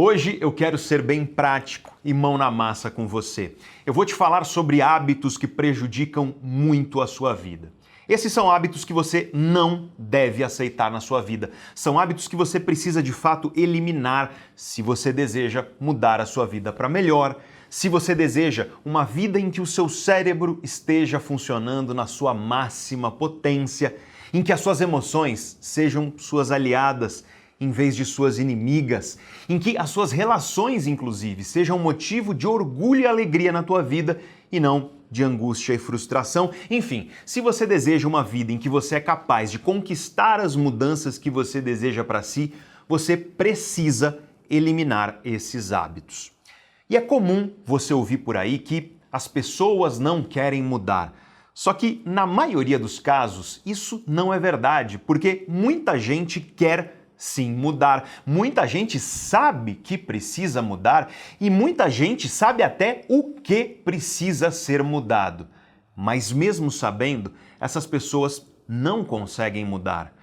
Hoje eu quero ser bem prático e mão na massa com você. Eu vou te falar sobre hábitos que prejudicam muito a sua vida. Esses são hábitos que você não deve aceitar na sua vida. São hábitos que você precisa de fato eliminar se você deseja mudar a sua vida para melhor, se você deseja uma vida em que o seu cérebro esteja funcionando na sua máxima potência, em que as suas emoções sejam suas aliadas em vez de suas inimigas, em que as suas relações, inclusive, sejam motivo de orgulho e alegria na tua vida e não de angústia e frustração. Enfim, se você deseja uma vida em que você é capaz de conquistar as mudanças que você deseja para si, você precisa eliminar esses hábitos. E é comum você ouvir por aí que as pessoas não querem mudar. Só que, na maioria dos casos, isso não é verdade, porque muita gente quer sim mudar, muita gente sabe que precisa mudar e muita gente sabe até o que precisa ser mudado. Mas mesmo sabendo, essas pessoas não conseguem mudar.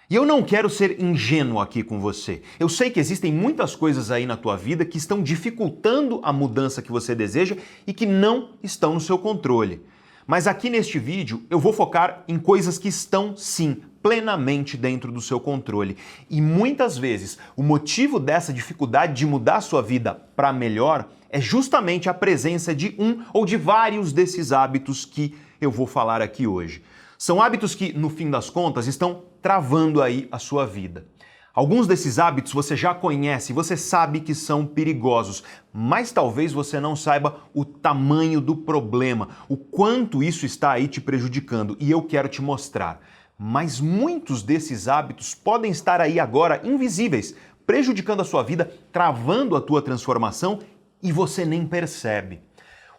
E eu não quero ser ingênuo aqui com você. Eu sei que existem muitas coisas aí na tua vida que estão dificultando a mudança que você deseja e que não estão no seu controle. Mas aqui neste vídeo eu vou focar em coisas que estão, sim, plenamente dentro do seu controle. E muitas vezes o motivo dessa dificuldade de mudar a sua vida para melhor é justamente a presença de um ou de vários desses hábitos que eu vou falar aqui hoje. São hábitos que, no fim das contas, estão travando aí a sua vida. Alguns desses hábitos você já conhece, você sabe que são perigosos, mas talvez você não saiba o tamanho do problema, o quanto isso está aí te prejudicando, e eu quero te mostrar. Mas muitos desses hábitos podem estar aí agora invisíveis, prejudicando a sua vida, travando a tua transformação e você nem percebe.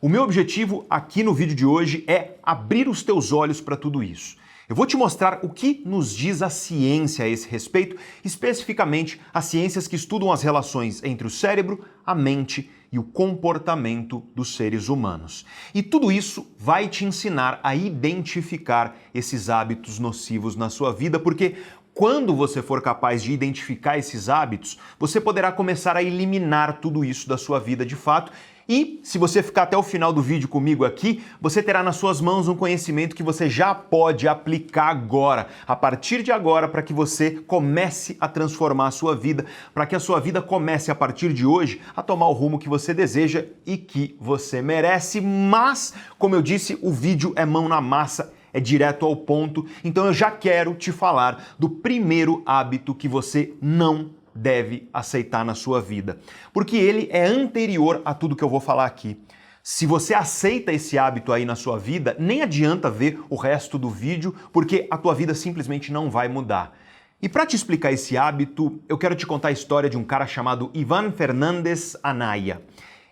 O meu objetivo aqui no vídeo de hoje é abrir os teus olhos para tudo isso. Eu vou te mostrar o que nos diz a ciência a esse respeito, especificamente as ciências que estudam as relações entre o cérebro, a mente e o comportamento dos seres humanos. E tudo isso vai te ensinar a identificar esses hábitos nocivos na sua vida, porque quando você for capaz de identificar esses hábitos, você poderá começar a eliminar tudo isso da sua vida de fato. E se você ficar até o final do vídeo comigo aqui, você terá nas suas mãos um conhecimento que você já pode aplicar agora, a partir de agora, para que você comece a transformar a sua vida, para que a sua vida comece a partir de hoje a tomar o rumo que você deseja e que você merece. Mas, como eu disse, o vídeo é mão na massa, é direto ao ponto, então eu já quero te falar do primeiro hábito que você não deve aceitar na sua vida, porque ele é anterior a tudo que eu vou falar aqui. Se você aceita esse hábito aí na sua vida, nem adianta ver o resto do vídeo, porque a tua vida simplesmente não vai mudar. E para te explicar esse hábito, eu quero te contar a história de um cara chamado Ivan Fernandez Anaya.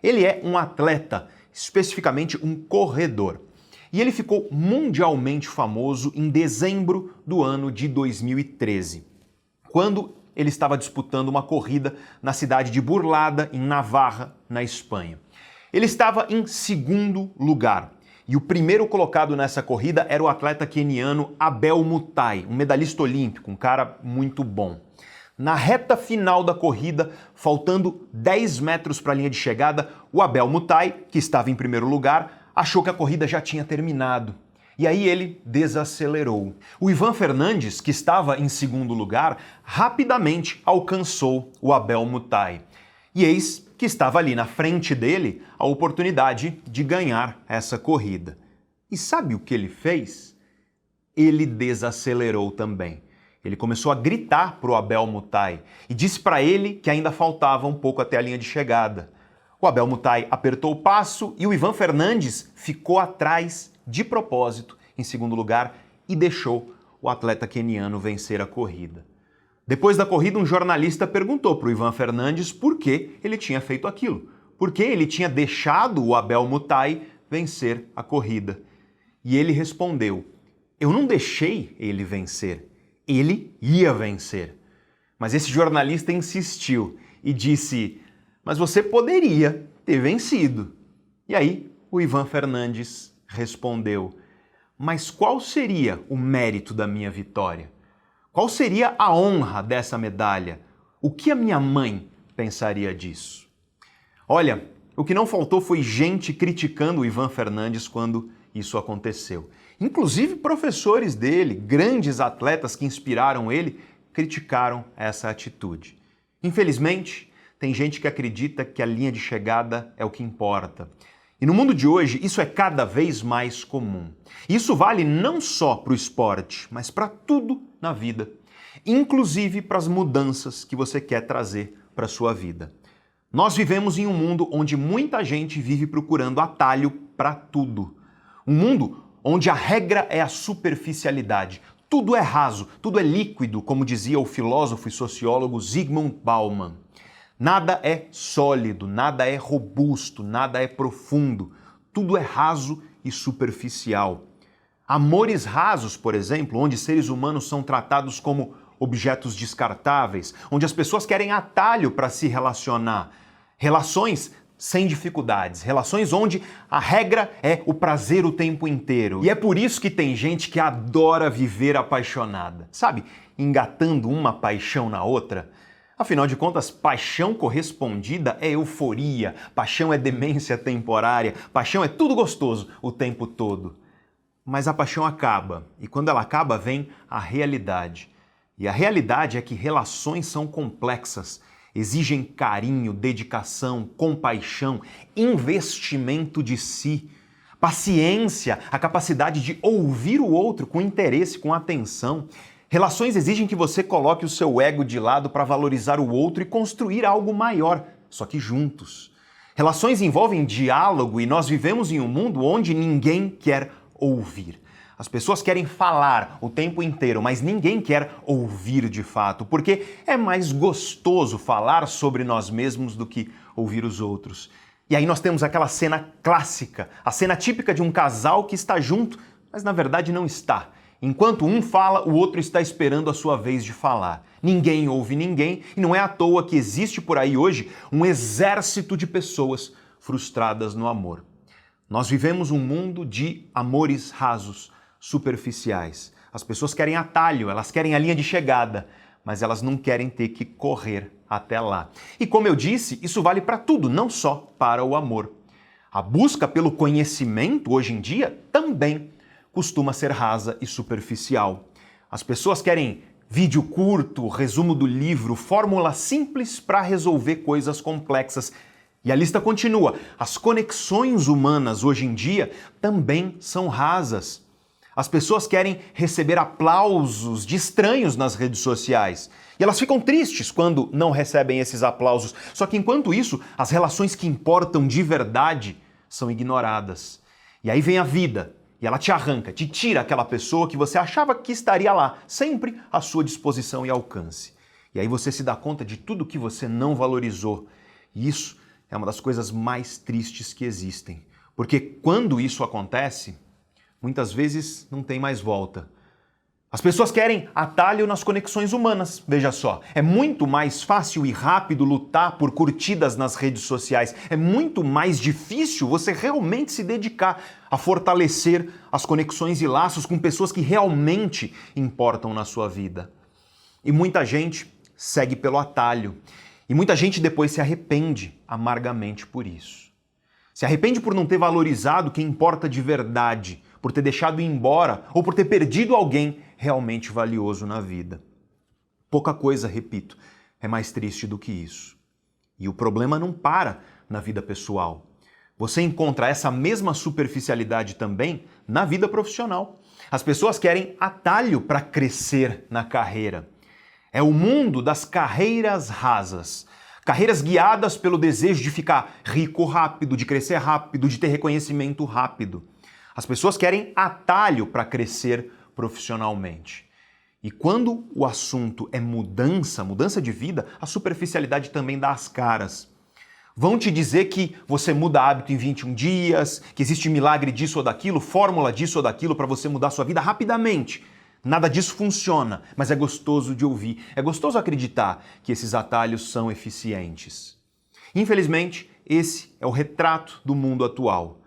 Ele é um atleta, especificamente um corredor. E ele ficou mundialmente famoso em dezembro do ano de 2013, quando ele estava disputando uma corrida na cidade de Burlada, em Navarra, na Espanha. Ele estava em segundo lugar. E o primeiro colocado nessa corrida era o atleta queniano Abel Mutai, um medalhista olímpico, um cara muito bom. Na reta final da corrida, faltando 10 metros para a linha de chegada, o Abel Mutai, que estava em primeiro lugar, achou que a corrida já tinha terminado. E aí ele desacelerou. O Ivan Fernandes, que estava em segundo lugar, rapidamente alcançou o Abel Mutai. E eis que estava ali na frente dele a oportunidade de ganhar essa corrida. E sabe o que ele fez? Ele desacelerou também. Ele começou a gritar para o Abel Mutai e disse para ele que ainda faltava um pouco até a linha de chegada. O Abel Mutai apertou o passo e o Ivan Fernandes ficou atrás de propósito, em segundo lugar, e deixou o atleta queniano vencer a corrida. Depois da corrida, um jornalista perguntou para o Ivan Fernandes por que ele tinha feito aquilo, por que ele tinha deixado o Abel Mutai vencer a corrida. E ele respondeu: eu não deixei ele vencer, ele ia vencer. Mas esse jornalista insistiu e disse: mas você poderia ter vencido. E aí, o Ivan Fernandes respondeu: mas qual seria o mérito da minha vitória? Qual seria a honra dessa medalha? O que a minha mãe pensaria disso? Olha, o que não faltou foi gente criticando o Ivan Fernandes quando isso aconteceu. Inclusive professores dele, grandes atletas que inspiraram ele, criticaram essa atitude. Infelizmente, tem gente que acredita que a linha de chegada é o que importa. E no mundo de hoje, isso é cada vez mais comum. Isso vale não só para o esporte, mas para tudo na vida. Inclusive para as mudanças que você quer trazer para a sua vida. Nós vivemos em um mundo onde muita gente vive procurando atalho para tudo. Um mundo onde a regra é a superficialidade. Tudo é raso, tudo é líquido, como dizia o filósofo e sociólogo Zygmunt Bauman. Nada é sólido, nada é robusto, nada é profundo. Tudo é raso e superficial. Amores rasos, por exemplo, onde seres humanos são tratados como objetos descartáveis, onde as pessoas querem atalho para se relacionar. Relações sem dificuldades, relações onde a regra é o prazer o tempo inteiro. E é por isso que tem gente que adora viver apaixonada. Sabe, engatando uma paixão na outra. Afinal de contas, paixão correspondida é euforia, paixão é demência temporária, paixão é tudo gostoso o tempo todo. Mas a paixão acaba, e quando ela acaba vem a realidade. E a realidade é que relações são complexas, exigem carinho, dedicação, compaixão, investimento de si, paciência, a capacidade de ouvir o outro com interesse, com atenção. Relações exigem que você coloque o seu ego de lado para valorizar o outro e construir algo maior, só que juntos. Relações envolvem diálogo e nós vivemos em um mundo onde ninguém quer ouvir. As pessoas querem falar o tempo inteiro, mas ninguém quer ouvir de fato, porque é mais gostoso falar sobre nós mesmos do que ouvir os outros. E aí nós temos aquela cena clássica, a cena típica de um casal que está junto, mas na verdade não está. Enquanto um fala, o outro está esperando a sua vez de falar. Ninguém ouve ninguém e não é à toa que existe por aí hoje um exército de pessoas frustradas no amor. Nós vivemos um mundo de amores rasos, superficiais. As pessoas querem atalho, elas querem a linha de chegada, mas elas não querem ter que correr até lá. E como eu disse, isso vale para tudo, não só para o amor. A busca pelo conhecimento hoje em dia também costuma ser rasa e superficial. As pessoas querem vídeo curto, resumo do livro, fórmula simples para resolver coisas complexas. E a lista continua. As conexões humanas hoje em dia também são rasas. As pessoas querem receber aplausos de estranhos nas redes sociais. E elas ficam tristes quando não recebem esses aplausos. Só que enquanto isso, as relações que importam de verdade são ignoradas. E aí vem a vida, e ela te arranca, te tira aquela pessoa que você achava que estaria lá, sempre à sua disposição e alcance. E aí você se dá conta de tudo que você não valorizou. E isso é uma das coisas mais tristes que existem. Porque quando isso acontece, muitas vezes não tem mais volta. As pessoas querem atalho nas conexões humanas, veja só. É muito mais fácil e rápido lutar por curtidas nas redes sociais. É muito mais difícil você realmente se dedicar a fortalecer as conexões e laços com pessoas que realmente importam na sua vida. E muita gente segue pelo atalho. E muita gente depois se arrepende amargamente por isso. Se arrepende por não ter valorizado quem importa de verdade, por ter deixado ir embora ou por ter perdido alguém realmente valioso na vida. Pouca coisa, repito, é mais triste do que isso. E o problema não para na vida pessoal. Você encontra essa mesma superficialidade também na vida profissional. As pessoas querem atalho para crescer na carreira. É o mundo das carreiras rasas. Carreiras guiadas pelo desejo de ficar rico rápido, de crescer rápido, de ter reconhecimento rápido. As pessoas querem atalho para crescer profissionalmente. E quando o assunto é mudança de vida, a superficialidade também dá as caras. Vão te dizer que você muda hábito em 21 dias, que existe milagre disso ou daquilo, fórmula disso ou daquilo para você mudar sua vida rapidamente. Nada disso funciona, mas é gostoso de ouvir. É gostoso acreditar que esses atalhos são eficientes. Infelizmente, esse é o retrato do mundo atual.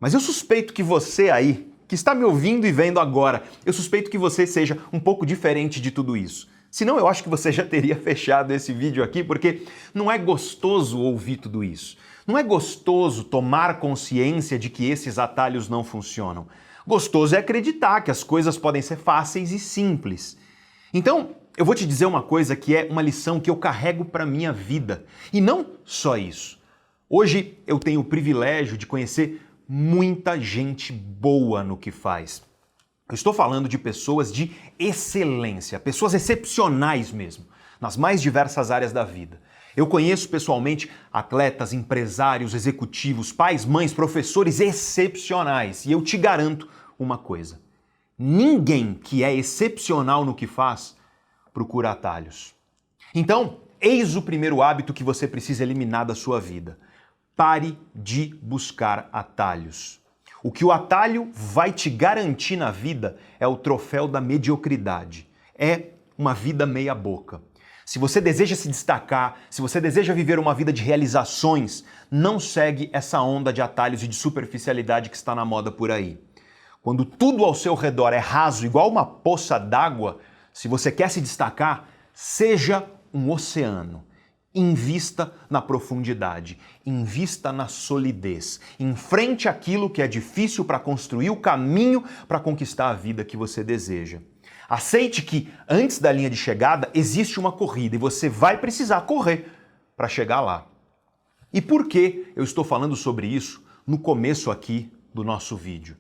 Mas eu suspeito que você aí, que está me ouvindo e vendo agora, eu suspeito que você seja um pouco diferente de tudo isso. Senão eu acho que você já teria fechado esse vídeo aqui, porque não é gostoso ouvir tudo isso. Não é gostoso tomar consciência de que esses atalhos não funcionam. Gostoso é acreditar que as coisas podem ser fáceis e simples. Então, eu vou te dizer uma coisa que é uma lição que eu carrego para minha vida. E não só isso. Hoje eu tenho o privilégio de conhecer muita gente boa no que faz. Eu estou falando de pessoas de excelência, pessoas excepcionais mesmo, nas mais diversas áreas da vida. Eu conheço pessoalmente atletas, empresários, executivos, pais, mães, professores excepcionais. E eu te garanto uma coisa: ninguém que é excepcional no que faz procura atalhos. Então, eis o primeiro hábito que você precisa eliminar da sua vida. Pare de buscar atalhos. O que o atalho vai te garantir na vida é o troféu da mediocridade. É uma vida meia boca. Se você deseja se destacar, se você deseja viver uma vida de realizações, não segue essa onda de atalhos e de superficialidade que está na moda por aí. Quando tudo ao seu redor é raso, igual uma poça d'água, se você quer se destacar, seja um oceano. Invista na profundidade, invista na solidez, enfrente aquilo que é difícil para construir o caminho para conquistar a vida que você deseja. Aceite que antes da linha de chegada existe uma corrida e você vai precisar correr para chegar lá. E por que eu estou falando sobre isso no começo aqui do nosso vídeo?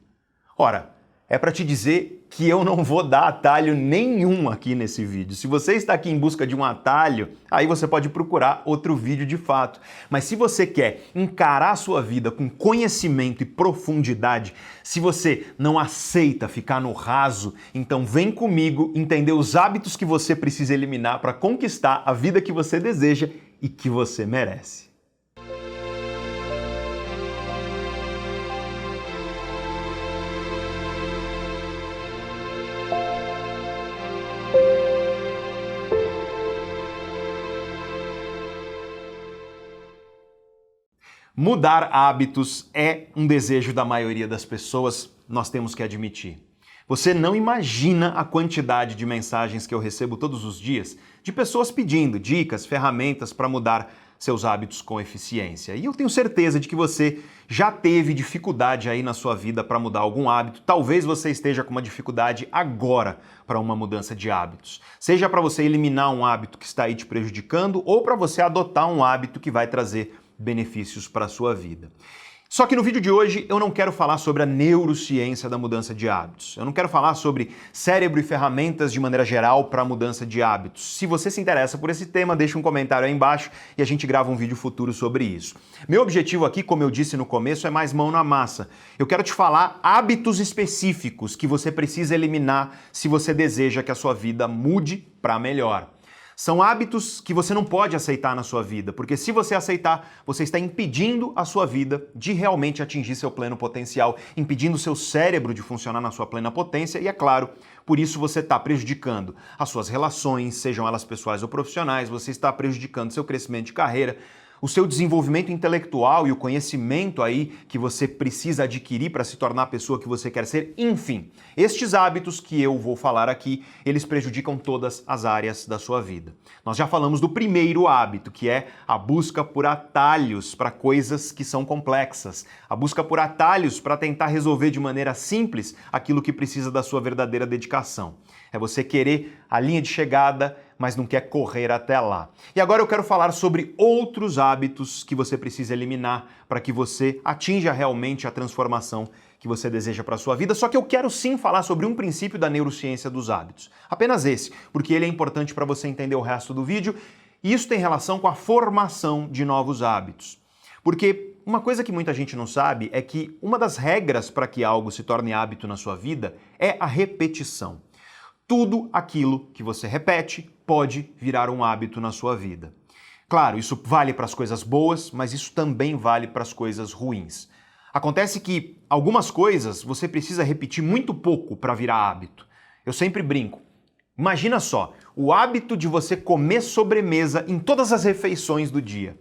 Ora, é para te dizer que eu não vou dar atalho nenhum aqui nesse vídeo. Se você está aqui em busca de um atalho, aí você pode procurar outro vídeo de fato. Mas se você quer encarar a sua vida com conhecimento e profundidade, se você não aceita ficar no raso, então vem comigo entender os hábitos que você precisa eliminar para conquistar a vida que você deseja e que você merece. Mudar hábitos é um desejo da maioria das pessoas, nós temos que admitir. Você não imagina a quantidade de mensagens que eu recebo todos os dias de pessoas pedindo dicas, ferramentas para mudar seus hábitos com eficiência. E eu tenho certeza de que você já teve dificuldade aí na sua vida para mudar algum hábito. Talvez você esteja com uma dificuldade agora para uma mudança de hábitos. Seja para você eliminar um hábito que está aí te prejudicando ou para você adotar um hábito que vai trazer benefícios para a sua vida. Só que no vídeo de hoje eu não quero falar sobre a neurociência da mudança de hábitos. Eu não quero falar sobre cérebro e ferramentas de maneira geral para a mudança de hábitos. Se você se interessa por esse tema, deixa um comentário aí embaixo e a gente grava um vídeo futuro sobre isso. Meu objetivo aqui, como eu disse no começo, é mais mão na massa. Eu quero te falar hábitos específicos que você precisa eliminar se você deseja que a sua vida mude para melhor. São hábitos que você não pode aceitar na sua vida, porque se você aceitar, você está impedindo a sua vida de realmente atingir seu pleno potencial, impedindo o seu cérebro de funcionar na sua plena potência e, é claro, por isso você está prejudicando as suas relações, sejam elas pessoais ou profissionais, você está prejudicando seu crescimento de carreira, o seu desenvolvimento intelectual e o conhecimento aí que você precisa adquirir para se tornar a pessoa que você quer ser. Enfim, estes hábitos que eu vou falar aqui, eles prejudicam todas as áreas da sua vida. Nós já falamos do primeiro hábito, que é a busca por atalhos para coisas que são complexas. A busca por atalhos para tentar resolver de maneira simples aquilo que precisa da sua verdadeira dedicação. É você querer a linha de chegada, mas não quer correr até lá. E agora eu quero falar sobre outros hábitos que você precisa eliminar para que você atinja realmente a transformação que você deseja para a sua vida, só que eu quero sim falar sobre um princípio da neurociência dos hábitos. Apenas esse, porque ele é importante para você entender o resto do vídeo, e isso tem relação com a formação de novos hábitos. Porque uma coisa que muita gente não sabe é que uma das regras para que algo se torne hábito na sua vida é a repetição. Tudo aquilo que você repete pode virar um hábito na sua vida. Claro, isso vale para as coisas boas, mas isso também vale para as coisas ruins. Acontece que algumas coisas você precisa repetir muito pouco para virar hábito. Eu sempre brinco. Imagina só, o hábito de você comer sobremesa em todas as refeições do dia.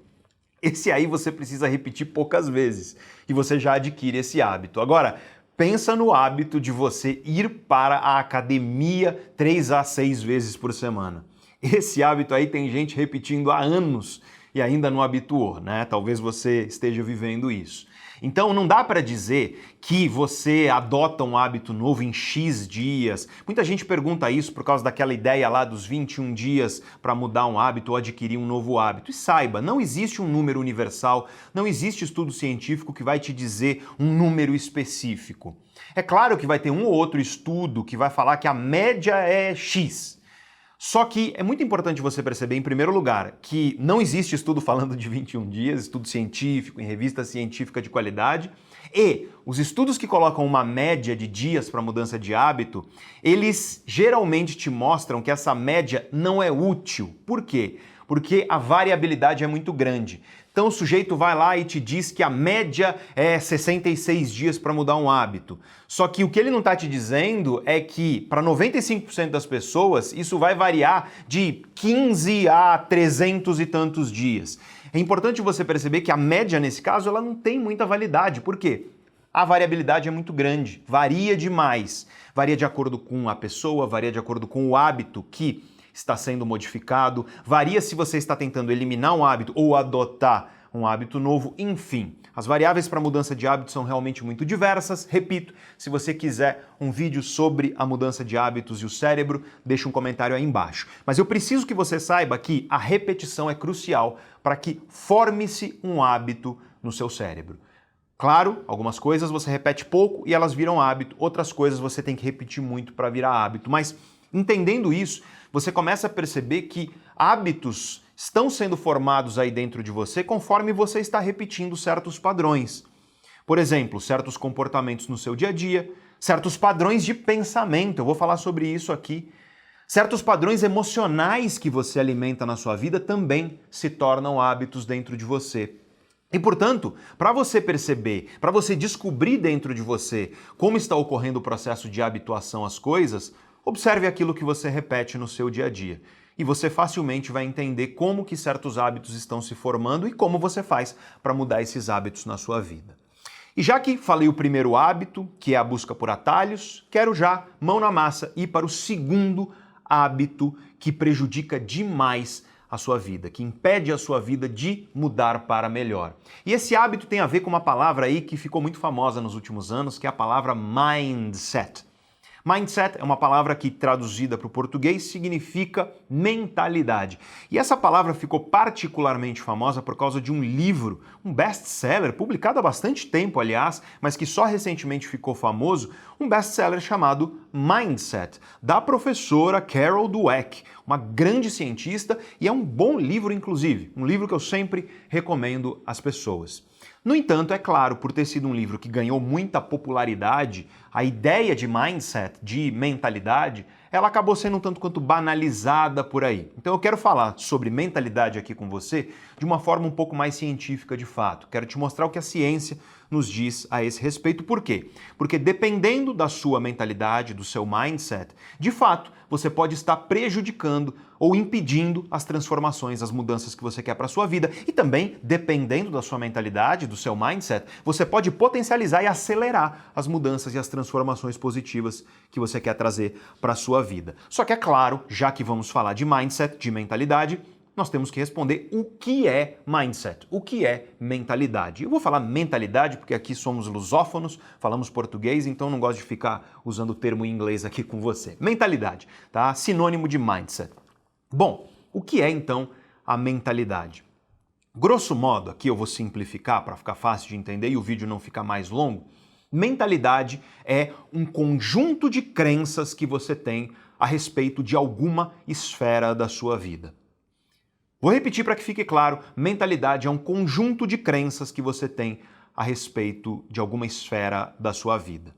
Esse aí você precisa repetir poucas vezes e você já adquire esse hábito. Agora, pensa no hábito de você ir para a academia 3 a 6 vezes por semana. Esse hábito aí tem gente repetindo há anos e ainda não habituou, né? Talvez você esteja vivendo isso. Então não dá para dizer que você adota um hábito novo em X dias. Muita gente pergunta isso por causa daquela ideia lá dos 21 dias para mudar um hábito ou adquirir um novo hábito. E saiba, não existe um número universal, não existe estudo científico que vai te dizer um número específico. É claro que vai ter um ou outro estudo que vai falar que a média é X. Só que é muito importante você perceber, em primeiro lugar, que não existe estudo falando de 21 dias, estudo científico, em revista científica de qualidade, e os estudos que colocam uma média de dias para mudança de hábito, eles geralmente te mostram que essa média não é útil. Por quê? Porque a variabilidade é muito grande. Então o sujeito vai lá e te diz que a média é 66 dias para mudar um hábito. Só que o que ele não está te dizendo é que para 95% das pessoas isso vai variar de 15 a 300 e tantos dias. É importante você perceber que a média nesse caso ela não tem muita validade. Por quê? A variabilidade é muito grande, varia demais. Varia de acordo com a pessoa, varia de acordo com o hábito que está sendo modificado, varia se você está tentando eliminar um hábito ou adotar um hábito novo, enfim. As variáveis para mudança de hábito são realmente muito diversas. Repito, se você quiser um vídeo sobre a mudança de hábitos e o cérebro, deixa um comentário aí embaixo. Mas eu preciso que você saiba que a repetição é crucial para que forme-se um hábito no seu cérebro. Claro, algumas coisas você repete pouco e elas viram hábito, outras coisas você tem que repetir muito para virar hábito, mas entendendo isso, você começa a perceber que hábitos estão sendo formados aí dentro de você conforme você está repetindo certos padrões. Por exemplo, certos comportamentos no seu dia a dia, certos padrões de pensamento, eu vou falar sobre isso aqui. Certos padrões emocionais que você alimenta na sua vida também se tornam hábitos dentro de você. E, portanto, para você perceber, para você descobrir dentro de você como está ocorrendo o processo de habituação às coisas, observe aquilo que você repete no seu dia a dia. E você facilmente vai entender como que certos hábitos estão se formando e como você faz para mudar esses hábitos na sua vida. E já que falei o primeiro hábito, que é a busca por atalhos, quero já, mão na massa, ir para o segundo hábito que prejudica demais a sua vida, que impede a sua vida de mudar para melhor. E esse hábito tem a ver com uma palavra aí que ficou muito famosa nos últimos anos, que é a palavra mindset. Mindset é uma palavra que, traduzida para o português, significa mentalidade. E essa palavra ficou particularmente famosa por causa de um livro, um best-seller, publicado há bastante tempo, aliás, mas que só recentemente ficou famoso, um best-seller chamado Mindset, da professora Carol Dweck, uma grande cientista, e é um bom livro, inclusive, um livro que eu sempre recomendo às pessoas. No entanto, é claro, por ter sido um livro que ganhou muita popularidade, a ideia de mindset, de mentalidade, ela acabou sendo um tanto quanto banalizada por aí. Então eu quero falar sobre mentalidade aqui com você de uma forma um pouco mais científica de fato. Quero te mostrar o que a ciência nos diz a esse respeito. Por quê? Porque dependendo da sua mentalidade, do seu mindset, de fato, você pode estar prejudicando ou impedindo as transformações, as mudanças que você quer para a sua vida. E também, dependendo da sua mentalidade, do seu mindset, você pode potencializar e acelerar as mudanças e as transformações positivas que você quer trazer para a sua vida. Só que é claro, já que vamos falar de mindset, de mentalidade, nós temos que responder o que é mindset, o que é mentalidade. Eu vou falar mentalidade porque aqui somos lusófonos, falamos português, então não gosto de ficar usando o termo em inglês aqui com você. Mentalidade, tá? Sinônimo de mindset. Bom, o que é então a mentalidade? Grosso modo, aqui eu vou simplificar para ficar fácil de entender e o vídeo não ficar mais longo. Mentalidade é um conjunto de crenças que você tem a respeito de alguma esfera da sua vida. Vou repetir para que fique claro, mentalidade é um conjunto de crenças que você tem a respeito de alguma esfera da sua vida.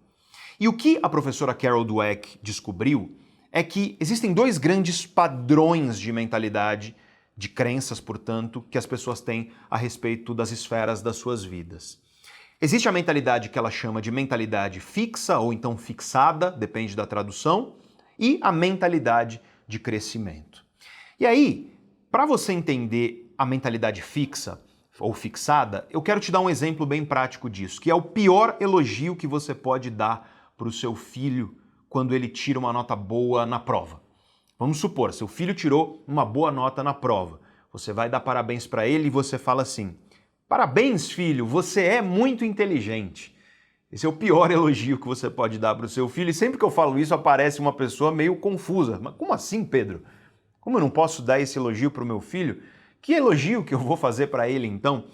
E o que a professora Carol Dweck descobriu é que existem dois grandes padrões de mentalidade, de crenças, portanto, que as pessoas têm a respeito das esferas das suas vidas. Existe a mentalidade que ela chama de mentalidade fixa ou então fixada, depende da tradução, e a mentalidade de crescimento. E aí, para você entender a mentalidade fixa ou fixada, eu quero te dar um exemplo bem prático disso, que é o pior elogio que você pode dar para o seu filho quando ele tira uma nota boa na prova. Vamos supor, seu filho tirou uma boa nota na prova. Você vai dar parabéns para ele e você fala assim: parabéns, filho, você é muito inteligente. Esse é o pior elogio que você pode dar para o seu filho. E sempre que eu falo isso, aparece uma pessoa meio confusa. Mas como assim, Pedro? Como eu não posso dar esse elogio para o meu filho? Que elogio que eu vou fazer para ele, então?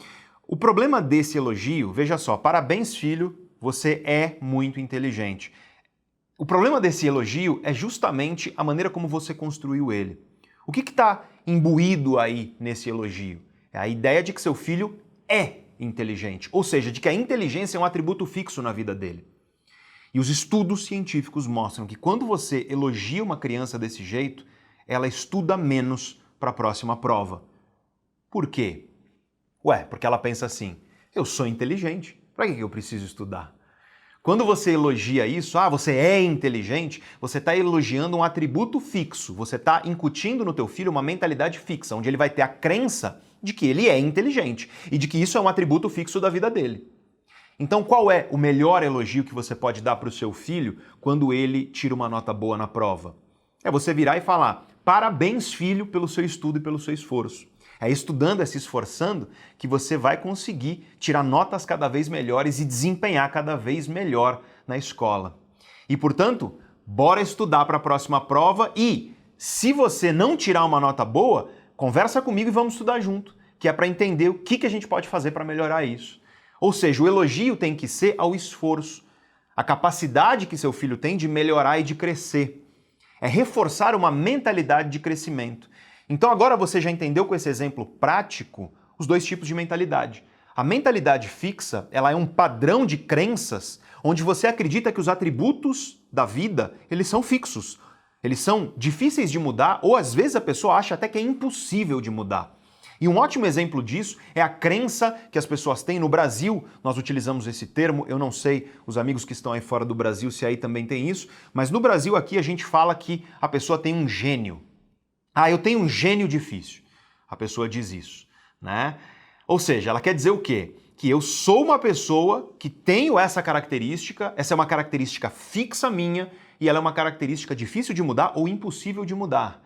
O problema desse elogio, veja só, parabéns, filho, você é muito inteligente. O problema desse elogio é justamente a maneira como você construiu ele. O que está imbuído aí nesse elogio? É a ideia de que seu filho é inteligente, ou seja, de que a inteligência é um atributo fixo na vida dele. E os estudos científicos mostram que quando você elogia uma criança desse jeito, ela estuda menos para a próxima prova. Por quê? Ué, porque ela pensa assim: eu sou inteligente, para que eu preciso estudar? Quando você elogia isso, você é inteligente, você está elogiando um atributo fixo, você está incutindo no teu filho uma mentalidade fixa, onde ele vai ter a crença de que ele é inteligente e de que isso é um atributo fixo da vida dele. Então, qual é o melhor elogio que você pode dar para o seu filho quando ele tira uma nota boa na prova? É você virar e falar: parabéns, filho, pelo seu estudo e pelo seu esforço. É estudando, é se esforçando, que você vai conseguir tirar notas cada vez melhores e desempenhar cada vez melhor na escola. E, portanto, bora estudar para a próxima prova e, se você não tirar uma nota boa, conversa comigo e vamos estudar junto, que é para entender o que a gente pode fazer para melhorar isso. Ou seja, o elogio tem que ser ao esforço, a capacidade que seu filho tem de melhorar e de crescer. É reforçar uma mentalidade de crescimento. Então agora você já entendeu com esse exemplo prático os dois tipos de mentalidade. A mentalidade fixa, ela é um padrão de crenças onde você acredita que os atributos da vida, eles são fixos. Eles são difíceis de mudar ou às vezes a pessoa acha até que é impossível de mudar. E um ótimo exemplo disso é a crença que as pessoas têm no Brasil. Nós utilizamos esse termo, eu não sei, os amigos que estão aí fora do Brasil, se aí também tem isso, mas no Brasil aqui a gente fala que a pessoa tem um gênio. Eu tenho um gênio difícil. A pessoa diz isso, né? Ou seja, ela quer dizer o quê? Que eu sou uma pessoa que tenho essa característica, essa é uma característica fixa minha e ela é uma característica difícil de mudar ou impossível de mudar.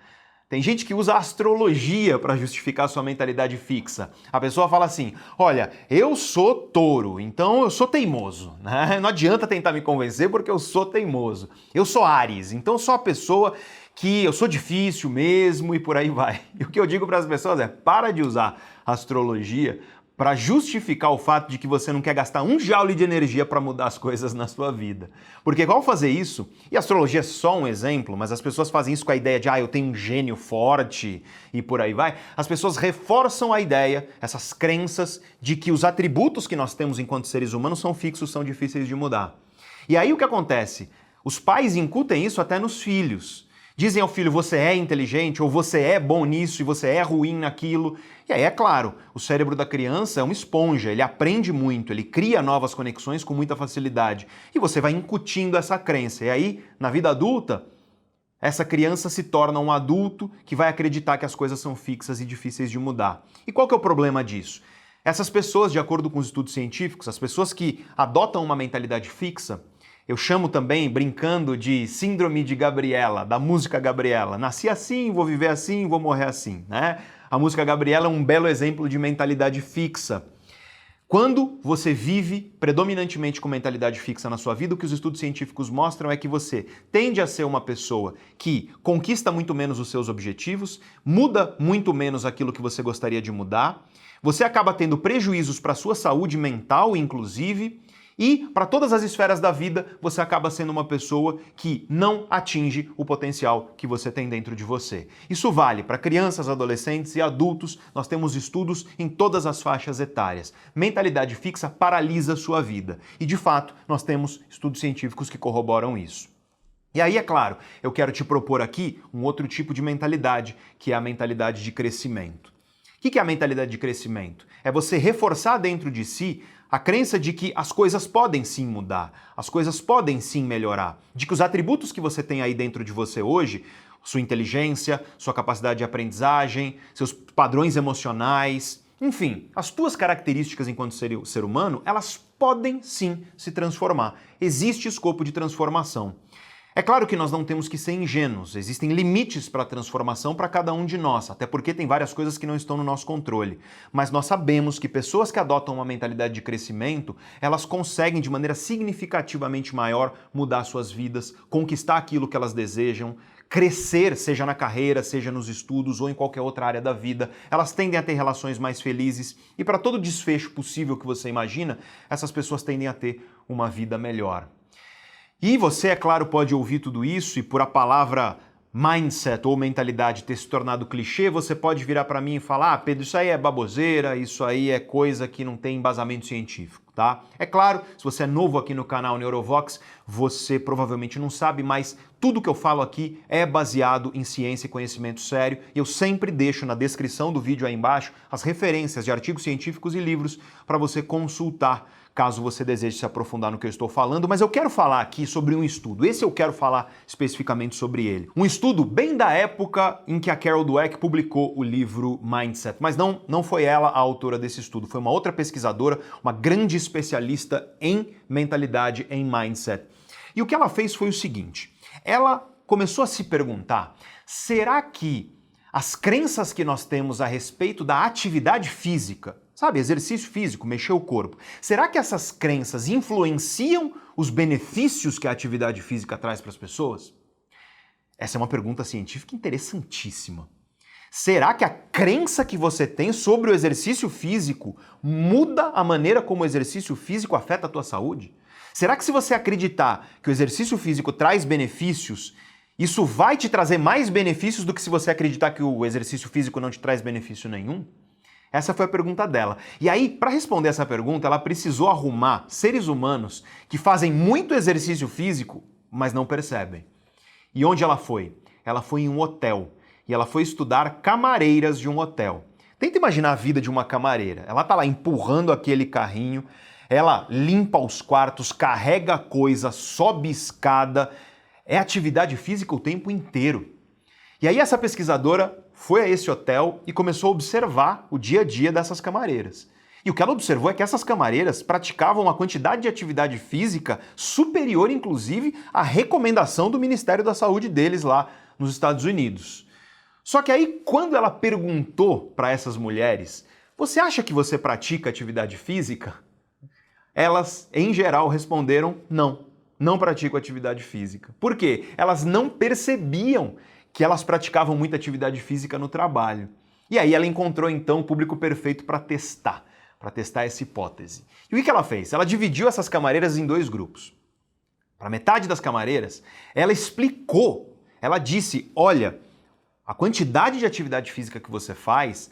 Tem gente que usa a astrologia para justificar sua mentalidade fixa. A pessoa fala assim: olha, eu sou touro, então eu sou teimoso, né? Não adianta tentar me convencer porque eu sou teimoso. Eu sou Áries, então eu sou a pessoa que eu sou difícil mesmo e por aí vai. E o que eu digo para as pessoas é: para de usar astrologia para justificar o fato de que você não quer gastar um joule de energia para mudar as coisas na sua vida. Porque ao fazer isso, e a astrologia é só um exemplo, mas as pessoas fazem isso com a ideia de eu tenho um gênio forte e por aí vai, as pessoas reforçam a ideia, essas crenças de que os atributos que nós temos enquanto seres humanos são fixos, são difíceis de mudar. E aí o que acontece? Os pais incutem isso até nos filhos. Dizem ao filho: você é inteligente, ou você é bom nisso e você é ruim naquilo. E aí, é claro, o cérebro da criança é uma esponja, ele aprende muito, ele cria novas conexões com muita facilidade. E você vai incutindo essa crença. E aí, na vida adulta, essa criança se torna um adulto que vai acreditar que as coisas são fixas e difíceis de mudar. E qual que é o problema disso? Essas pessoas, de acordo com os estudos científicos, as pessoas que adotam uma mentalidade fixa, eu chamo também, brincando, de síndrome de Gabriela, da música Gabriela. Nasci assim, vou viver assim, vou morrer assim, né? A música Gabriela é um belo exemplo de mentalidade fixa. Quando você vive predominantemente com mentalidade fixa na sua vida, o que os estudos científicos mostram é que você tende a ser uma pessoa que conquista muito menos os seus objetivos, muda muito menos aquilo que você gostaria de mudar, você acaba tendo prejuízos para a sua saúde mental, inclusive, e para todas as esferas da vida, você acaba sendo uma pessoa que não atinge o potencial que você tem dentro de você. Isso vale para crianças, adolescentes e adultos. Nós temos estudos em todas as faixas etárias. Mentalidade fixa paralisa a sua vida. E, de fato, nós temos estudos científicos que corroboram isso. E aí, é claro, eu quero te propor aqui um outro tipo de mentalidade, que é a mentalidade de crescimento. O que é a mentalidade de crescimento? É você reforçar dentro de si a crença de que as coisas podem sim mudar, as coisas podem sim melhorar, de que os atributos que você tem aí dentro de você hoje, sua inteligência, sua capacidade de aprendizagem, seus padrões emocionais, enfim, as tuas características enquanto ser humano, elas podem sim se transformar. Existe escopo de transformação. É claro que nós não temos que ser ingênuos, existem limites para a transformação para cada um de nós, até porque tem várias coisas que não estão no nosso controle. Mas nós sabemos que pessoas que adotam uma mentalidade de crescimento, elas conseguem de maneira significativamente maior mudar suas vidas, conquistar aquilo que elas desejam, crescer, seja na carreira, seja nos estudos ou em qualquer outra área da vida. Elas tendem a ter relações mais felizes e para todo desfecho possível que você imagina, essas pessoas tendem a ter uma vida melhor. E você, é claro, pode ouvir tudo isso e por a palavra mindset ou mentalidade ter se tornado clichê, você pode virar para mim e falar: ah, Pedro, isso aí é baboseira, isso aí é coisa que não tem embasamento científico, tá? É claro, se você é novo aqui no canal Neurovox, você provavelmente não sabe, mas tudo que eu falo aqui é baseado em ciência e conhecimento sério e eu sempre deixo na descrição do vídeo aí embaixo as referências de artigos científicos e livros para você consultar, caso você deseje se aprofundar no que eu estou falando, mas eu quero falar aqui sobre um estudo. Esse eu quero falar especificamente sobre ele. Um estudo bem da época em que a Carol Dweck publicou o livro Mindset, mas não foi ela a autora desse estudo, foi uma outra pesquisadora, uma grande especialista em mentalidade, em mindset. E o que ela fez foi o seguinte, ela começou a se perguntar, será que as crenças que nós temos a respeito da atividade física, sabe, exercício físico, mexer o corpo. Será que essas crenças influenciam os benefícios que a atividade física traz para as pessoas? Essa é uma pergunta científica interessantíssima. Será que a crença que você tem sobre o exercício físico muda a maneira como o exercício físico afeta a tua saúde? Será que se você acreditar que o exercício físico traz benefícios, isso vai te trazer mais benefícios do que se você acreditar que o exercício físico não te traz benefício nenhum? Essa foi a pergunta dela. E aí, para responder essa pergunta, ela precisou arrumar seres humanos que fazem muito exercício físico, mas não percebem. E onde ela foi? Ela foi em um hotel. E ela foi estudar camareiras de um hotel. Tenta imaginar a vida de uma camareira. Ela tá lá empurrando aquele carrinho, ela limpa os quartos, carrega coisa, sobe escada. É atividade física o tempo inteiro. E aí essa pesquisadora foi a esse hotel e começou a observar o dia a dia dessas camareiras. E o que ela observou é que essas camareiras praticavam uma quantidade de atividade física superior, inclusive, à recomendação do Ministério da Saúde deles lá nos Estados Unidos. Só que aí, quando ela perguntou para essas mulheres, você acha que você pratica atividade física? Elas, em geral, responderam não, não pratico atividade física. Por quê? Elas não percebiam que elas praticavam muita atividade física no trabalho. E aí ela encontrou então o público perfeito para testar essa hipótese. E o que ela fez? Ela dividiu essas camareiras em dois grupos. Para metade das camareiras, ela explicou, ela disse, olha, a quantidade de atividade física que você faz,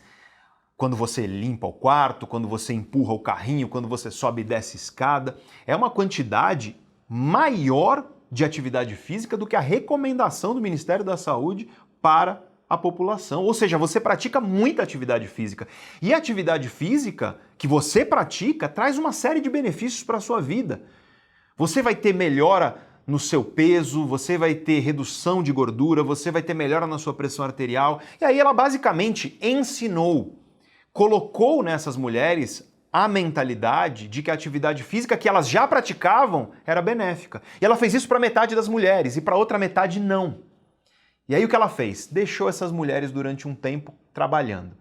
quando você limpa o quarto, quando você empurra o carrinho, quando você sobe e desce escada, é uma quantidade maior de atividade física do que a recomendação do Ministério da Saúde para a população. Ou seja, você pratica muita atividade física. E a atividade física que você pratica traz uma série de benefícios para a sua vida. Você vai ter melhora no seu peso, você vai ter redução de gordura, você vai ter melhora na sua pressão arterial. E aí ela basicamente ensinou, colocou nessas mulheres a mentalidade de que a atividade física que elas já praticavam era benéfica. E ela fez isso para metade das mulheres e para outra metade não. E aí o que ela fez? Deixou essas mulheres durante um tempo trabalhando.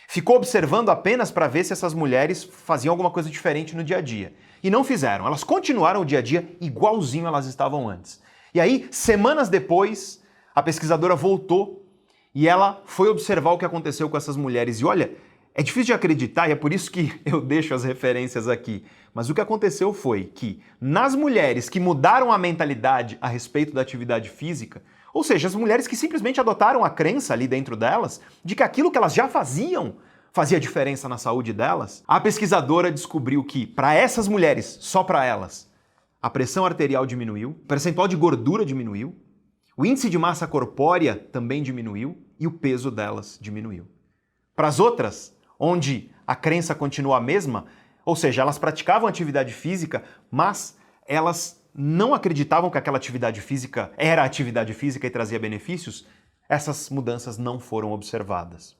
Ficou observando apenas para ver se essas mulheres faziam alguma coisa diferente no dia a dia. E não fizeram. Elas continuaram o dia a dia igualzinho elas estavam antes. E aí, semanas depois, a pesquisadora voltou e ela foi observar o que aconteceu com essas mulheres. E olha, é difícil de acreditar e é por isso que eu deixo as referências aqui. Mas o que aconteceu foi que nas mulheres que mudaram a mentalidade a respeito da atividade física, ou seja, as mulheres que simplesmente adotaram a crença ali dentro delas de que aquilo que elas já faziam fazia diferença na saúde delas, a pesquisadora descobriu que para essas mulheres, só para elas, a pressão arterial diminuiu, o percentual de gordura diminuiu, o índice de massa corpórea também diminuiu e o peso delas diminuiu. Para as outras, onde a crença continua a mesma, ou seja, elas praticavam atividade física, mas elas não acreditavam que aquela atividade física era atividade física e trazia benefícios, essas mudanças não foram observadas.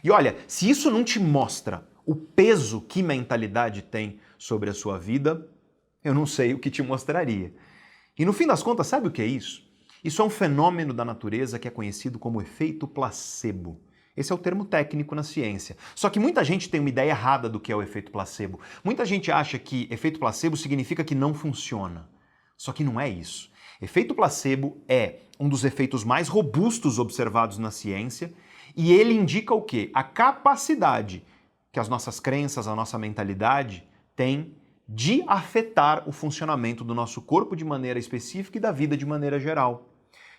E olha, se isso não te mostra o peso que mentalidade tem sobre a sua vida, eu não sei o que te mostraria. E no fim das contas, sabe o que é isso? Isso é um fenômeno da natureza que é conhecido como efeito placebo. Esse é o termo técnico na ciência. Só que muita gente tem uma ideia errada do que é o efeito placebo. Muita gente acha que efeito placebo significa que não funciona. Só que não é isso. Efeito placebo é um dos efeitos mais robustos observados na ciência e ele indica o quê? A capacidade que as nossas crenças, a nossa mentalidade tem de afetar o funcionamento do nosso corpo de maneira específica e da vida de maneira geral.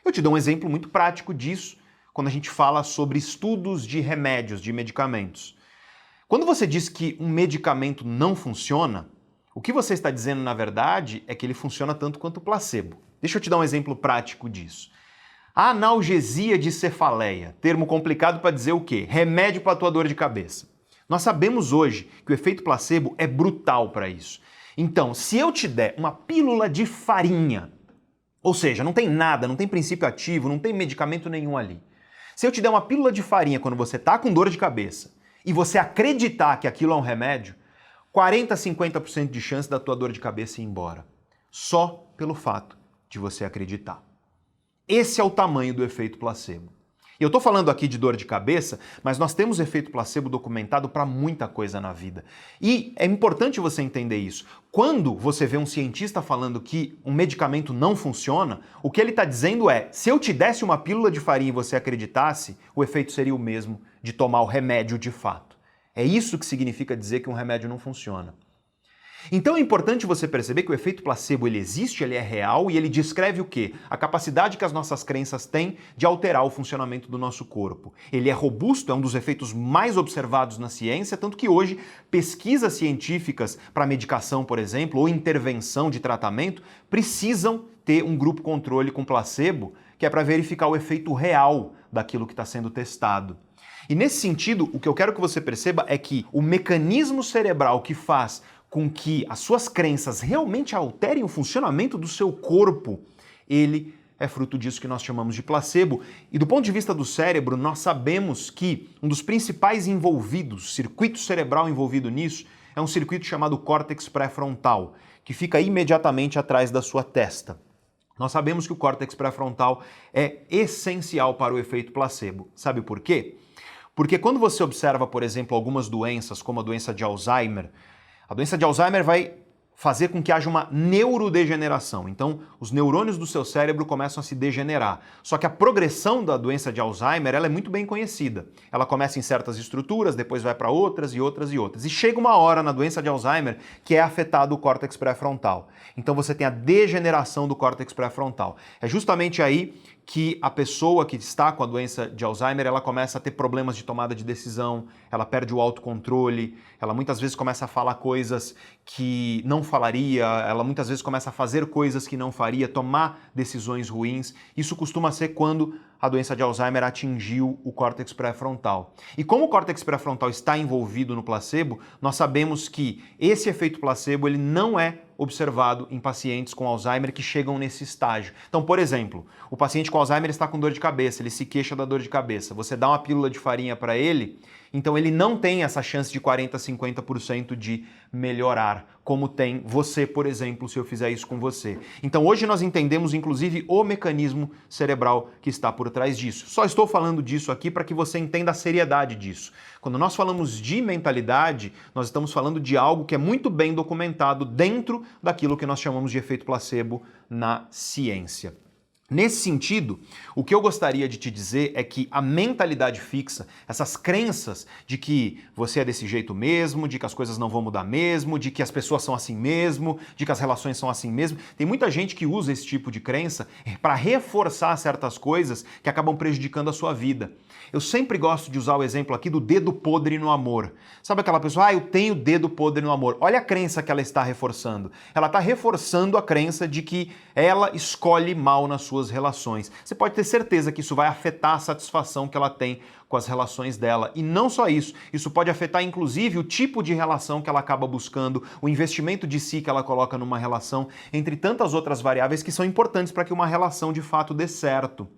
Eu te dou um exemplo muito prático disso quando a gente fala sobre estudos de remédios, de medicamentos. Quando você diz que um medicamento não funciona, o que você está dizendo, na verdade, é que ele funciona tanto quanto o placebo. Deixa eu te dar um exemplo prático disso. Analgesia de cefaleia, termo complicado para dizer o quê? Remédio para a tua dor de cabeça. Nós sabemos hoje que o efeito placebo é brutal para isso. Então, se eu te der uma pílula de farinha, ou seja, não tem nada, não tem princípio ativo, não tem medicamento nenhum ali. Se eu te der uma pílula de farinha quando você está com dor de cabeça e você acreditar que aquilo é um remédio, 40 a 50% de chance da tua dor de cabeça ir embora. Só pelo fato de você acreditar. Esse é o tamanho do efeito placebo. E eu estou falando aqui de dor de cabeça, mas nós temos efeito placebo documentado para muita coisa na vida. E é importante você entender isso. Quando você vê um cientista falando que um medicamento não funciona, o que ele está dizendo é, se eu te desse uma pílula de farinha e você acreditasse, o efeito seria o mesmo de tomar o remédio de fato. É isso que significa dizer que um remédio não funciona. Então é importante você perceber que o efeito placebo ele existe, ele é real e ele descreve o quê? A capacidade que as nossas crenças têm de alterar o funcionamento do nosso corpo. Ele é robusto, é um dos efeitos mais observados na ciência, tanto que hoje pesquisas científicas para medicação, por exemplo, ou intervenção de tratamento, precisam ter um grupo controle com placebo, que é para verificar o efeito real daquilo que está sendo testado. E nesse sentido, o que eu quero que você perceba é que o mecanismo cerebral que faz com que as suas crenças realmente alterem o funcionamento do seu corpo, ele é fruto disso que nós chamamos de placebo. E do ponto de vista do cérebro, nós sabemos que um dos principais envolvidos, circuito cerebral envolvido nisso, é um circuito chamado córtex pré-frontal, que fica imediatamente atrás da sua testa. Nós sabemos que o córtex pré-frontal é essencial para o efeito placebo. Sabe por quê? Porque quando você observa, por exemplo, algumas doenças, como a doença de Alzheimer, a doença de Alzheimer vai fazer com que haja uma neurodegeneração. Então, os neurônios do seu cérebro começam a se degenerar. Só que a progressão da doença de Alzheimer ela é muito bem conhecida. Ela começa em certas estruturas, depois vai para outras e outras e outras. E chega uma hora na doença de Alzheimer que é afetado o córtex pré-frontal. Então você tem a degeneração do córtex pré-frontal. É justamente aí que a pessoa que está com a doença de Alzheimer, ela começa a ter problemas de tomada de decisão, ela perde o autocontrole, ela muitas vezes começa a falar coisas que não falaria, ela muitas vezes começa a fazer coisas que não faria, tomar decisões ruins. Isso costuma ser quando a doença de Alzheimer atingiu o córtex pré-frontal. E como o córtex pré-frontal está envolvido no placebo, nós sabemos que esse efeito placebo ele não é observado em pacientes com Alzheimer que chegam nesse estágio. Então, por exemplo, o paciente com Alzheimer está com dor de cabeça, ele se queixa da dor de cabeça. Você dá uma pílula de farinha para ele, então ele não tem essa chance de 40% a 50% de melhorar, como tem você, por exemplo, se eu fizer isso com você. Então hoje nós entendemos, inclusive, o mecanismo cerebral que está por trás disso. Só estou falando disso aqui para que você entenda a seriedade disso. Quando nós falamos de mentalidade, nós estamos falando de algo que é muito bem documentado dentro daquilo que nós chamamos de efeito placebo na ciência. Nesse sentido, o que eu gostaria de te dizer é que a mentalidade fixa, essas crenças de que você é desse jeito mesmo, de que as coisas não vão mudar mesmo, de que as pessoas são assim mesmo, de que as relações são assim mesmo, tem muita gente que usa esse tipo de crença para reforçar certas coisas que acabam prejudicando a sua vida. Eu sempre gosto de usar o exemplo aqui do dedo podre no amor. Sabe aquela pessoa, eu tenho dedo podre no amor. Olha a crença que ela está reforçando. Ela está reforçando a crença de que ela escolhe mal nas suas relações. Você pode ter certeza que isso vai afetar a satisfação que ela tem com as relações dela. E não só isso, isso pode afetar inclusive o tipo de relação que ela acaba buscando, o investimento de si que ela coloca numa relação, entre tantas outras variáveis que são importantes para que uma relação de fato dê certo.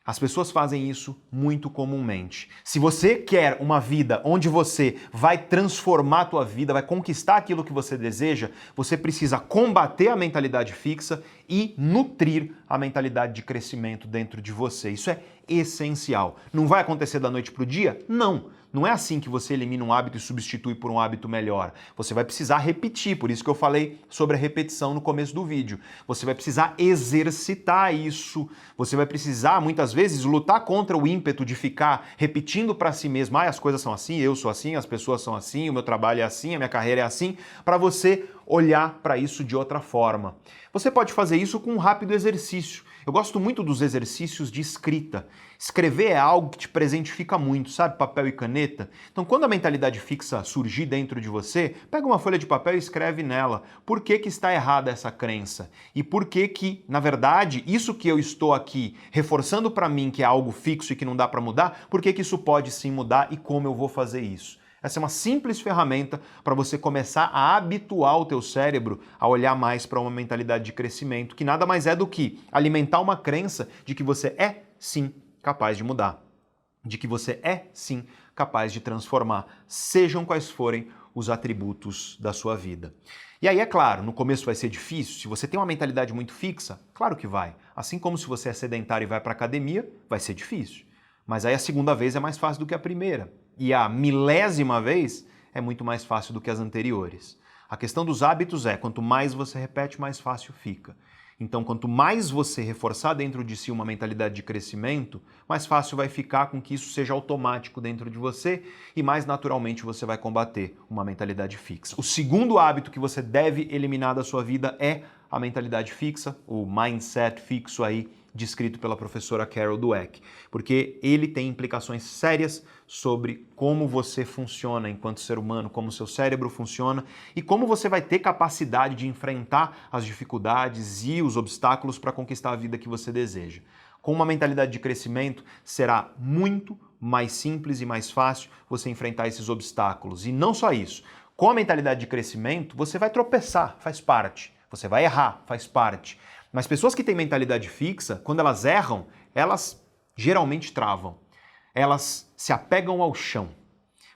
As pessoas fazem isso muito comumente. Se você quer uma vida onde você vai transformar a tua vida, vai conquistar aquilo que você deseja, você precisa combater a mentalidade fixa e nutrir a mentalidade de crescimento dentro de você. Isso é essencial. Não vai acontecer da noite para o dia? Não. Não é assim que você elimina um hábito e substitui por um hábito melhor. Você vai precisar repetir, por isso que eu falei sobre a repetição no começo do vídeo. Você vai precisar exercitar isso. Você vai precisar, muitas vezes, lutar contra o ímpeto de ficar repetindo para si mesmo: as coisas são assim, eu sou assim, as pessoas são assim, o meu trabalho é assim, a minha carreira é assim, para você olhar para isso de outra forma. Você pode fazer isso com um rápido exercício. Eu gosto muito dos exercícios de escrita. Escrever é algo que te presentifica muito, sabe? Papel e caneta. Então, quando a mentalidade fixa surgir dentro de você, pega uma folha de papel e escreve nela. Por que que está errada essa crença? E por que que, na verdade, isso que eu estou aqui reforçando para mim que é algo fixo e que não dá para mudar, por que que isso pode sim mudar e como eu vou fazer isso? Essa é uma simples ferramenta para você começar a habituar o teu cérebro a olhar mais para uma mentalidade de crescimento, que nada mais é do que alimentar uma crença de que você é, sim, capaz de mudar, de que você é, sim, capaz de transformar, sejam quais forem os atributos da sua vida. E aí, é claro, no começo vai ser difícil. Se você tem uma mentalidade muito fixa, claro que vai. Assim como se você é sedentário e vai para a academia, vai ser difícil. Mas aí a segunda vez é mais fácil do que a primeira. E a milésima vez é muito mais fácil do que as anteriores. A questão dos hábitos é, quanto mais você repete, mais fácil fica. Então, quanto mais você reforçar dentro de si uma mentalidade de crescimento, mais fácil vai ficar com que isso seja automático dentro de você e mais naturalmente você vai combater uma mentalidade fixa. O segundo hábito que você deve eliminar da sua vida é a mentalidade fixa, o mindset fixo aí, descrito pela professora Carol Dweck, porque ele tem implicações sérias sobre como você funciona enquanto ser humano, como seu cérebro funciona e como você vai ter capacidade de enfrentar as dificuldades e os obstáculos para conquistar a vida que você deseja. Com uma mentalidade de crescimento, será muito mais simples e mais fácil você enfrentar esses obstáculos. E não só isso, com a mentalidade de crescimento, você vai tropeçar, faz parte. Você vai errar, faz parte. Mas pessoas que têm mentalidade fixa, quando elas erram, elas geralmente travam. Elas se apegam ao chão.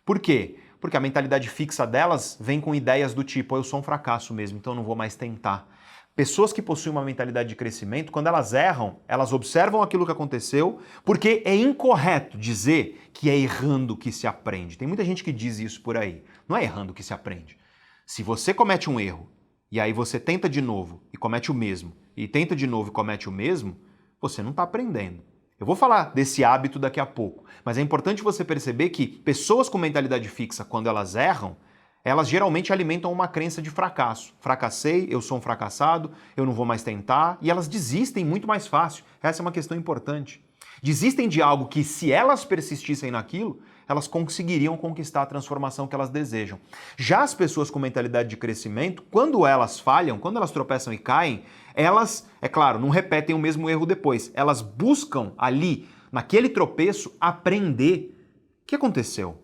Por quê? Porque a mentalidade fixa delas vem com ideias do tipo: eu sou um fracasso mesmo, então eu não vou mais tentar. Pessoas que possuem uma mentalidade de crescimento, quando elas erram, elas observam aquilo que aconteceu, porque é incorreto dizer que é errando que se aprende. Tem muita gente que diz isso por aí. Não é errando que se aprende. Se você comete um erro, e aí você tenta de novo e comete o mesmo, e tenta de novo e comete o mesmo, você não está aprendendo. Eu vou falar desse hábito daqui a pouco, mas é importante você perceber que pessoas com mentalidade fixa, quando elas erram, elas geralmente alimentam uma crença de fracasso. Fracassei, eu sou um fracassado, eu não vou mais tentar, e elas desistem muito mais fácil. Essa é uma questão importante. Desistem de algo que, se elas persistissem naquilo, elas conseguiriam conquistar a transformação que elas desejam. Já as pessoas com mentalidade de crescimento, quando elas falham, quando elas tropeçam e caem, elas, é claro, não repetem o mesmo erro depois. Elas buscam ali, naquele tropeço, aprender. O que aconteceu?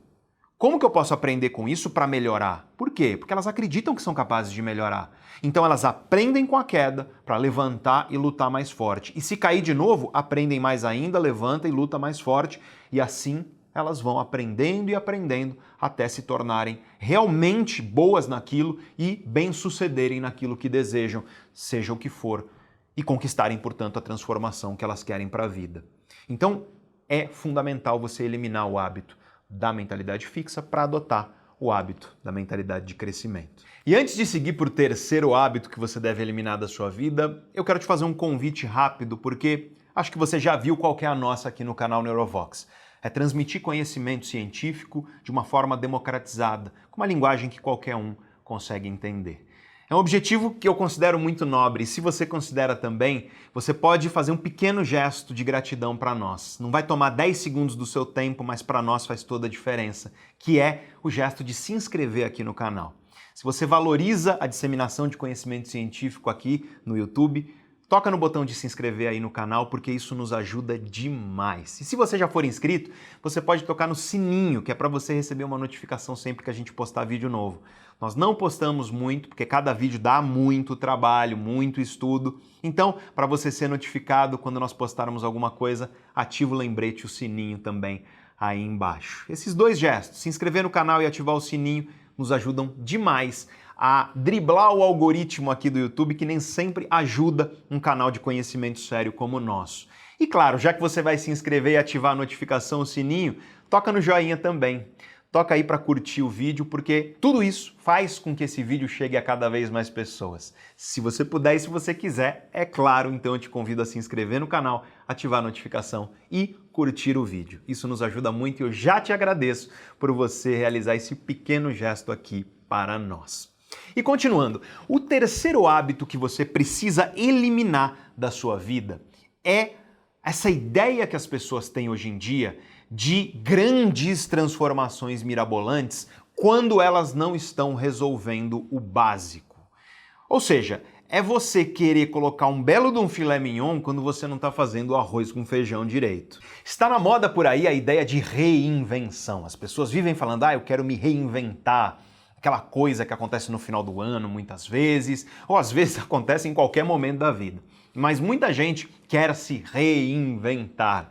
Como que eu posso aprender com isso para melhorar? Por quê? Porque elas acreditam que são capazes de melhorar. Então elas aprendem com a queda para levantar e lutar mais forte. E se cair de novo, aprendem mais ainda, levanta e luta mais forte. E assim elas vão aprendendo e aprendendo até se tornarem realmente boas naquilo e bem-sucederem naquilo que desejam, seja o que for, e conquistarem, portanto, a transformação que elas querem para a vida. Então, é fundamental você eliminar o hábito da mentalidade fixa para adotar o hábito da mentalidade de crescimento. E antes de seguir por terceiro hábito que você deve eliminar da sua vida, eu quero te fazer um convite rápido, porque acho que você já viu qual que é a nossa aqui no canal Neurovox. É transmitir conhecimento científico de uma forma democratizada, com uma linguagem que qualquer um consegue entender. É um objetivo que eu considero muito nobre, e se você considera também, você pode fazer um pequeno gesto de gratidão para nós. Não vai tomar 10 segundos do seu tempo, mas para nós faz toda a diferença, que é o gesto de se inscrever aqui no canal. Se você valoriza a disseminação de conhecimento científico aqui no YouTube, toca no botão de se inscrever aí no canal, porque isso nos ajuda demais. E se você já for inscrito, você pode tocar no sininho, que é para você receber uma notificação sempre que a gente postar vídeo novo. Nós não postamos muito, porque cada vídeo dá muito trabalho, muito estudo. Então, para você ser notificado quando nós postarmos alguma coisa, ativa o lembrete e o sininho também aí embaixo. Esses dois gestos, se inscrever no canal e ativar o sininho, nos ajudam demais a driblar o algoritmo aqui do YouTube, que nem sempre ajuda um canal de conhecimento sério como o nosso. E claro, já que você vai se inscrever e ativar a notificação, o sininho, toca no joinha também. Toca aí para curtir o vídeo, porque tudo isso faz com que esse vídeo chegue a cada vez mais pessoas. Se você puder e se você quiser, é claro, então eu te convido a se inscrever no canal, ativar a notificação e curtir o vídeo. Isso nos ajuda muito e eu já te agradeço por você realizar esse pequeno gesto aqui para nós. E continuando, o terceiro hábito que você precisa eliminar da sua vida é essa ideia que as pessoas têm hoje em dia de grandes transformações mirabolantes quando elas não estão resolvendo o básico. Ou seja, é você querer colocar um belo de um filé mignon quando você não está fazendo arroz com feijão direito. Está na moda por aí a ideia de reinvenção. As pessoas vivem falando, eu quero me reinventar. Aquela coisa que acontece no final do ano muitas vezes, ou às vezes acontece em qualquer momento da vida. Mas muita gente quer se reinventar.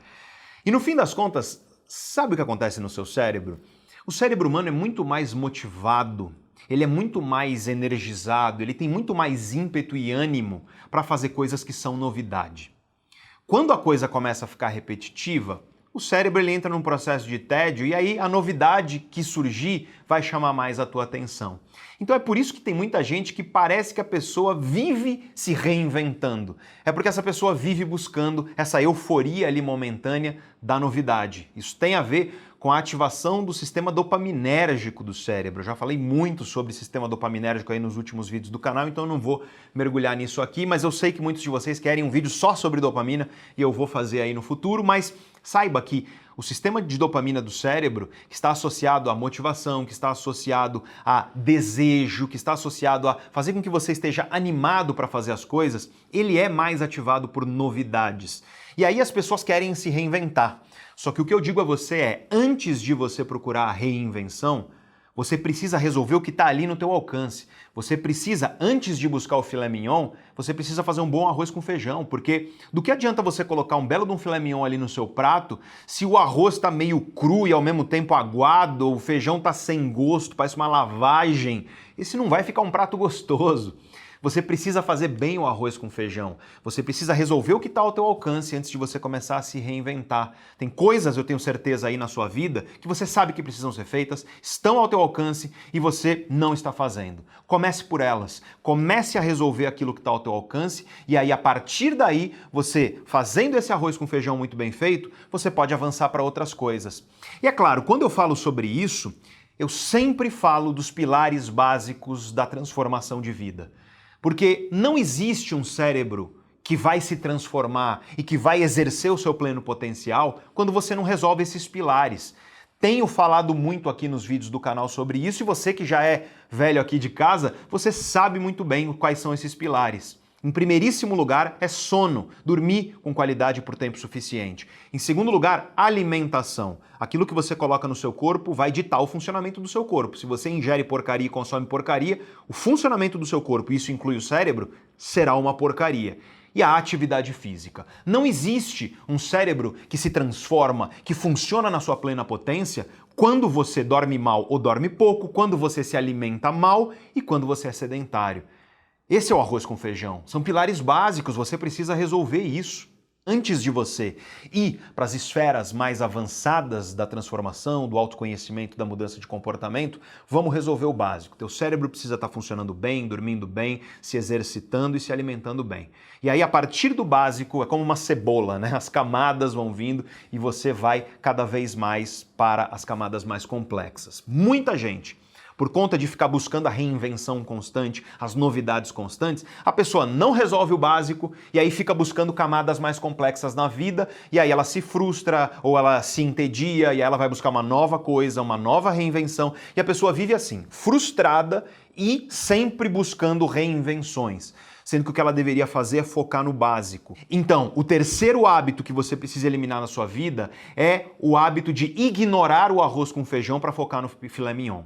E no fim das contas, sabe o que acontece no seu cérebro? O cérebro humano é muito mais motivado, ele é muito mais energizado, ele tem muito mais ímpeto e ânimo para fazer coisas que são novidade. Quando a coisa começa a ficar repetitiva, o cérebro ele entra num processo de tédio e aí a novidade que surgir vai chamar mais a tua atenção. Então é por isso que tem muita gente que parece que a pessoa vive se reinventando. É porque essa pessoa vive buscando essa euforia ali momentânea da novidade. Isso tem a ver com a ativação do sistema dopaminérgico do cérebro. Eu já falei muito sobre sistema dopaminérgico aí nos últimos vídeos do canal, então eu não vou mergulhar nisso aqui, mas eu sei que muitos de vocês querem um vídeo só sobre dopamina e eu vou fazer aí no futuro, mas saiba que o sistema de dopamina do cérebro, que está associado à motivação, que está associado a desejo, que está associado a fazer com que você esteja animado para fazer as coisas, ele é mais ativado por novidades. E aí as pessoas querem se reinventar. Só que o que eu digo a você é, antes de você procurar a reinvenção, você precisa resolver o que está ali no teu alcance. Você precisa, antes de buscar o filé mignon, você precisa fazer um bom arroz com feijão, porque do que adianta você colocar um belo de um filé mignon ali no seu prato se o arroz está meio cru e ao mesmo tempo aguado, ou o feijão está sem gosto, parece uma lavagem. Esse não vai ficar um prato gostoso. Você precisa fazer bem o arroz com feijão. Você precisa resolver o que está ao teu alcance antes de você começar a se reinventar. Tem coisas, eu tenho certeza, aí na sua vida que você sabe que precisam ser feitas, estão ao teu alcance e você não está fazendo. Comece por elas. Comece a resolver aquilo que está ao teu alcance e aí, a partir daí, você fazendo esse arroz com feijão muito bem feito, você pode avançar para outras coisas. E é claro, quando eu falo sobre isso, eu sempre falo dos pilares básicos da transformação de vida. Porque não existe um cérebro que vai se transformar e que vai exercer o seu pleno potencial quando você não resolve esses pilares. Tenho falado muito aqui nos vídeos do canal sobre isso e você que já é velho aqui de casa, você sabe muito bem quais são esses pilares. Em primeiríssimo lugar é sono, dormir com qualidade por tempo suficiente. Em segundo lugar, alimentação. Aquilo que você coloca no seu corpo vai ditar o funcionamento do seu corpo. Se você ingere porcaria e consome porcaria, o funcionamento do seu corpo, isso inclui o cérebro, será uma porcaria. E a atividade física. Não existe um cérebro que se transforma, que funciona na sua plena potência, quando você dorme mal ou dorme pouco, quando você se alimenta mal e quando você é sedentário. Esse é o arroz com feijão. São pilares básicos, você precisa resolver isso antes de você ir para as esferas mais avançadas da transformação, do autoconhecimento, da mudança de comportamento. Vamos resolver o básico. Teu cérebro precisa estar funcionando bem, dormindo bem, se exercitando e se alimentando bem. E aí, a partir do básico, é como uma cebola, né? As camadas vão vindo e você vai cada vez mais para as camadas mais complexas. Muita gente, por conta de ficar buscando a reinvenção constante, as novidades constantes, a pessoa não resolve o básico e aí fica buscando camadas mais complexas na vida e aí ela se frustra ou ela se entedia e aí ela vai buscar uma nova coisa, uma nova reinvenção e a pessoa vive assim, frustrada e sempre buscando reinvenções. Sendo que o que ela deveria fazer é focar no básico. Então, o terceiro hábito que você precisa eliminar na sua vida é o hábito de ignorar o arroz com feijão para focar no filé mignon.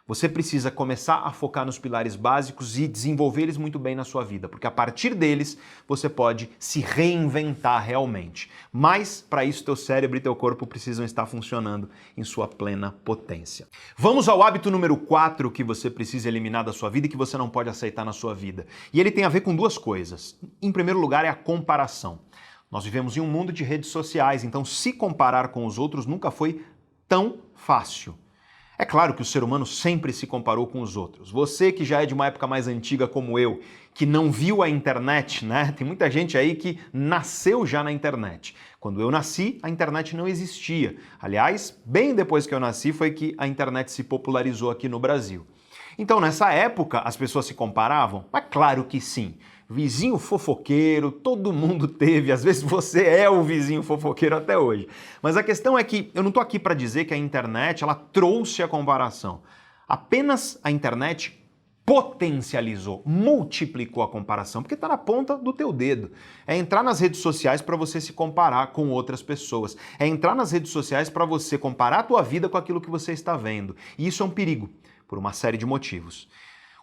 Você precisa começar a focar nos pilares básicos e desenvolver eles muito bem na sua vida, porque a partir deles você pode se reinventar realmente. Mas para isso teu cérebro e teu corpo precisam estar funcionando em sua plena potência. Vamos ao hábito número 4 que você precisa eliminar da sua vida e que você não pode aceitar na sua vida. E ele tem a ver com duas coisas. Em primeiro lugar é a comparação. Nós vivemos em um mundo de redes sociais, então se comparar com os outros nunca foi tão fácil. É claro que o ser humano sempre se comparou com os outros. Você que já é de uma época mais antiga como eu, que não viu a internet, né? Tem muita gente aí que nasceu já na internet. Quando eu nasci, a internet não existia. Aliás, bem depois que eu nasci foi que a internet se popularizou aqui no Brasil. Então, nessa época, as pessoas se comparavam? Mas claro que sim. Vizinho fofoqueiro, todo mundo teve, às vezes você é o vizinho fofoqueiro até hoje. Mas a questão é que eu não estou aqui para dizer que a internet ela trouxe a comparação. Apenas a internet potencializou, multiplicou a comparação, porque está na ponta do teu dedo. É entrar nas redes sociais para você se comparar com outras pessoas. É entrar nas redes sociais para você comparar a tua vida com aquilo que você está vendo. E isso é um perigo, por uma série de motivos.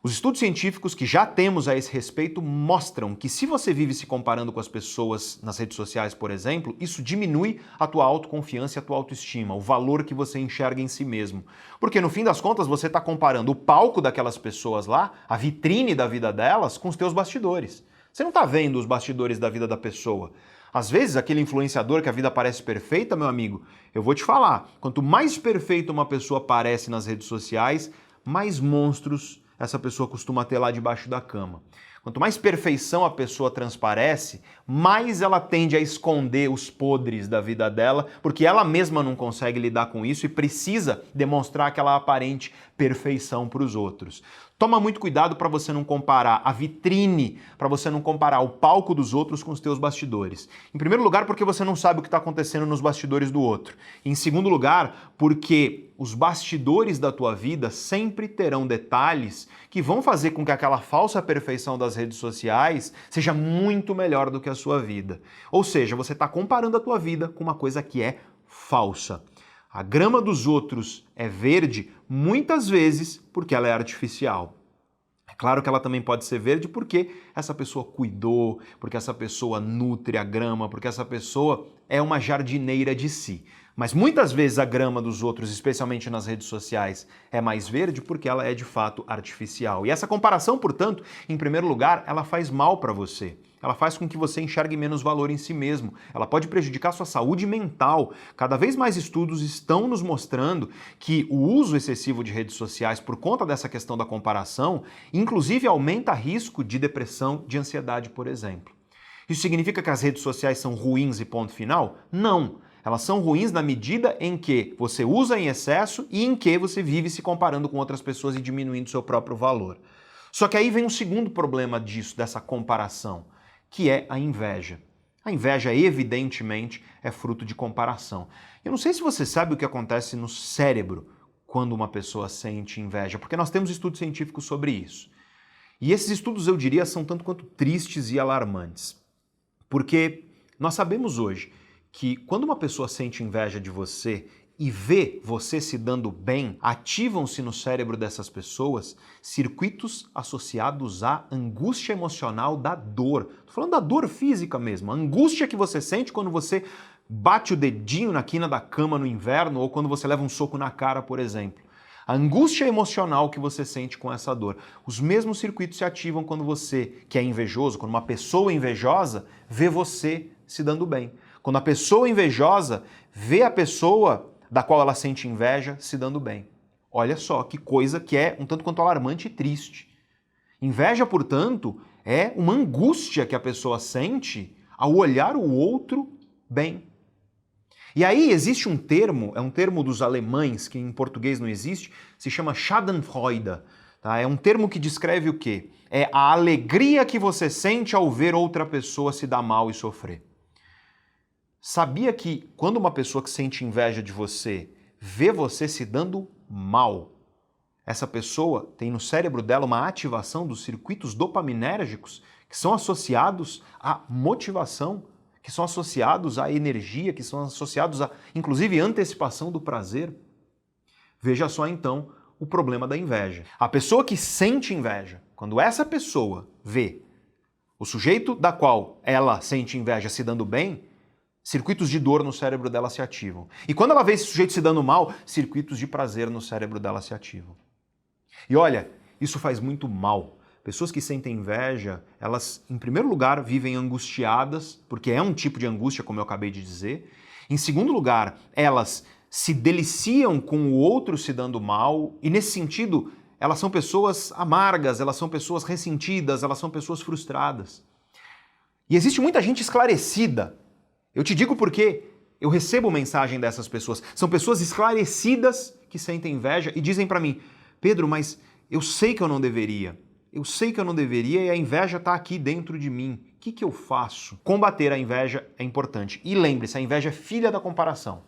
Os estudos científicos que já temos a esse respeito mostram que se você vive se comparando com as pessoas nas redes sociais, por exemplo, isso diminui a tua autoconfiança e a tua autoestima, o valor que você enxerga em si mesmo. Porque no fim das contas você está comparando o palco daquelas pessoas lá, a vitrine da vida delas, com os teus bastidores. Você não está vendo os bastidores da vida da pessoa. Às vezes, aquele influenciador que a vida parece perfeita, meu amigo, eu vou te falar, quanto mais perfeita uma pessoa parece nas redes sociais, mais monstros essa pessoa costuma ter lá debaixo da cama. Quanto mais perfeição a pessoa transparece, mais ela tende a esconder os podres da vida dela, porque ela mesma não consegue lidar com isso e precisa demonstrar aquela aparente perfeição para os outros. Toma muito cuidado para você não comparar a vitrine, para você não comparar o palco dos outros com os teus bastidores. Em primeiro lugar, porque você não sabe o que está acontecendo nos bastidores do outro. Em segundo lugar, porque os bastidores da tua vida sempre terão detalhes que vão fazer com que aquela falsa perfeição das redes sociais seja muito melhor do que a sua vida. Ou seja, você está comparando a tua vida com uma coisa que é falsa. A grama dos outros é verde muitas vezes porque ela é artificial. É claro que ela também pode ser verde porque essa pessoa cuidou, porque essa pessoa nutre a grama, porque essa pessoa é uma jardineira de si. Mas muitas vezes a grama dos outros, especialmente nas redes sociais, é mais verde porque ela é de fato artificial. E essa comparação, portanto, em primeiro lugar, ela faz mal para você. Ela faz com que você enxergue menos valor em si mesmo. Ela pode prejudicar sua saúde mental. Cada vez mais estudos estão nos mostrando que o uso excessivo de redes sociais por conta dessa questão da comparação, inclusive aumenta risco de depressão, de ansiedade, por exemplo. Isso significa que as redes sociais são ruins e ponto final? Não. Elas são ruins na medida em que você usa em excesso e em que você vive se comparando com outras pessoas e diminuindo seu próprio valor. Só que aí vem um segundo problema disso, dessa comparação, que é a inveja. A inveja, evidentemente, é fruto de comparação. Eu não sei se você sabe o que acontece no cérebro quando uma pessoa sente inveja, porque nós temos estudos científicos sobre isso. E esses estudos, eu diria, são tanto quanto tristes e alarmantes. Porque nós sabemos hoje que quando uma pessoa sente inveja de você e vê você se dando bem, ativam-se no cérebro dessas pessoas circuitos associados à angústia emocional da dor. Estou falando da dor física mesmo, a angústia que você sente quando você bate o dedinho na quina da cama no inverno ou quando você leva um soco na cara, por exemplo. A angústia emocional que você sente com essa dor. Os mesmos circuitos se ativam quando você, que é invejoso, quando uma pessoa invejosa vê você se dando bem. Quando a pessoa invejosa vê a pessoa da qual ela sente inveja se dando bem. Olha só que coisa que é um tanto quanto alarmante e triste. Inveja, portanto, é uma angústia que a pessoa sente ao olhar o outro bem. E aí existe um termo, é um termo dos alemães, que em português não existe, se chama Schadenfreude. Tá? É um termo que descreve o quê? É a alegria que você sente ao ver outra pessoa se dar mal e sofrer. Sabia que quando uma pessoa que sente inveja de você vê você se dando mal, essa pessoa tem no cérebro dela uma ativação dos circuitos dopaminérgicos que são associados à motivação, que são associados à energia, que são associados a, inclusive, antecipação do prazer. Veja só então o problema da inveja. A pessoa que sente inveja, quando essa pessoa vê o sujeito da qual ela sente inveja se dando bem, circuitos de dor no cérebro dela se ativam. E quando ela vê esse sujeito se dando mal, circuitos de prazer no cérebro dela se ativam. E olha, isso faz muito mal. Pessoas que sentem inveja, elas, em primeiro lugar, vivem angustiadas, porque é um tipo de angústia, como eu acabei de dizer. Em segundo lugar, elas se deliciam com o outro se dando mal, e nesse sentido, elas são pessoas amargas, elas são pessoas ressentidas, elas são pessoas frustradas. E existe muita gente esclarecida. Eu te digo porque eu recebo mensagem dessas pessoas. São pessoas esclarecidas que sentem inveja e dizem para mim: Pedro, mas eu sei que eu não deveria. Eu sei que eu não deveria e a inveja está aqui dentro de mim. O que eu faço? Combater a inveja é importante. E lembre-se, a inveja é filha da comparação.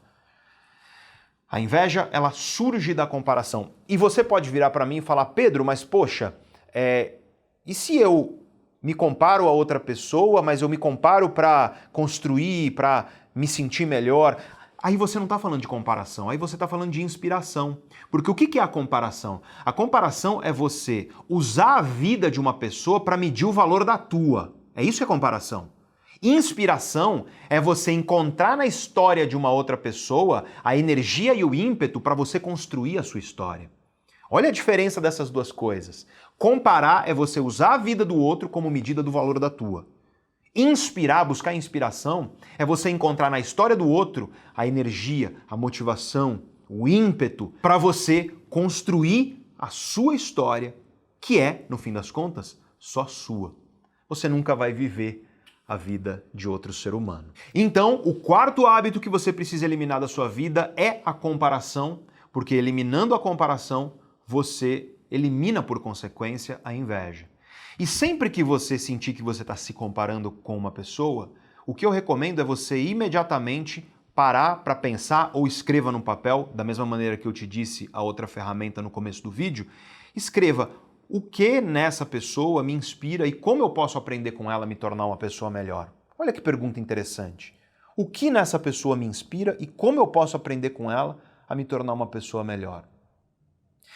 A inveja, ela surge da comparação. E você pode virar para mim e falar: Pedro, mas poxa, e se eu me comparo a outra pessoa, mas eu me comparo para construir, para me sentir melhor? Aí você não está falando de comparação, aí você está falando de inspiração. Porque o que é a comparação? A comparação é você usar a vida de uma pessoa para medir o valor da tua. É isso que é comparação. Inspiração é você encontrar na história de uma outra pessoa a energia e o ímpeto para você construir a sua história. Olha a diferença dessas duas coisas. Comparar é você usar a vida do outro como medida do valor da tua. Inspirar, buscar inspiração, é você encontrar na história do outro a energia, a motivação, o ímpeto para você construir a sua história, que é, no fim das contas, só sua. Você nunca vai viver a vida de outro ser humano. Então, o quarto hábito que você precisa eliminar da sua vida é a comparação, porque eliminando a comparação, você elimina por consequência a inveja. E sempre que você sentir que você está se comparando com uma pessoa, o que eu recomendo é você imediatamente parar para pensar ou escreva num papel, da mesma maneira que eu te disse a outra ferramenta no começo do vídeo, escreva o que nessa pessoa me inspira e como eu posso aprender com ela a me tornar uma pessoa melhor. Olha que pergunta interessante. O que nessa pessoa me inspira e como eu posso aprender com ela a me tornar uma pessoa melhor?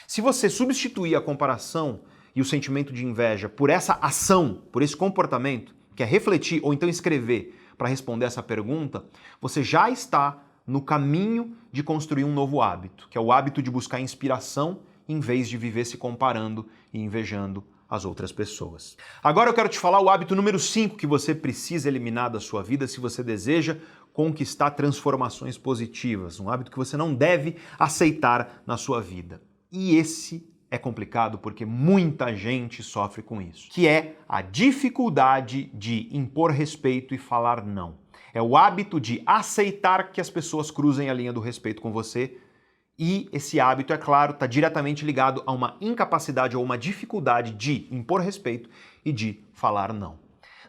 Se você substituir a comparação e o sentimento de inveja por essa ação, por esse comportamento, que é refletir ou então escrever para responder essa pergunta, você já está no caminho de construir um novo hábito, que é o hábito de buscar inspiração em vez de viver se comparando e invejando as outras pessoas. Agora eu quero te falar o hábito número 5 que você precisa eliminar da sua vida se você deseja conquistar transformações positivas, um hábito que você não deve aceitar na sua vida. E esse é complicado porque muita gente sofre com isso, que é a dificuldade de impor respeito e falar não. É o hábito de aceitar que as pessoas cruzem a linha do respeito com você e esse hábito, é claro, está diretamente ligado a uma incapacidade ou uma dificuldade de impor respeito e de falar não.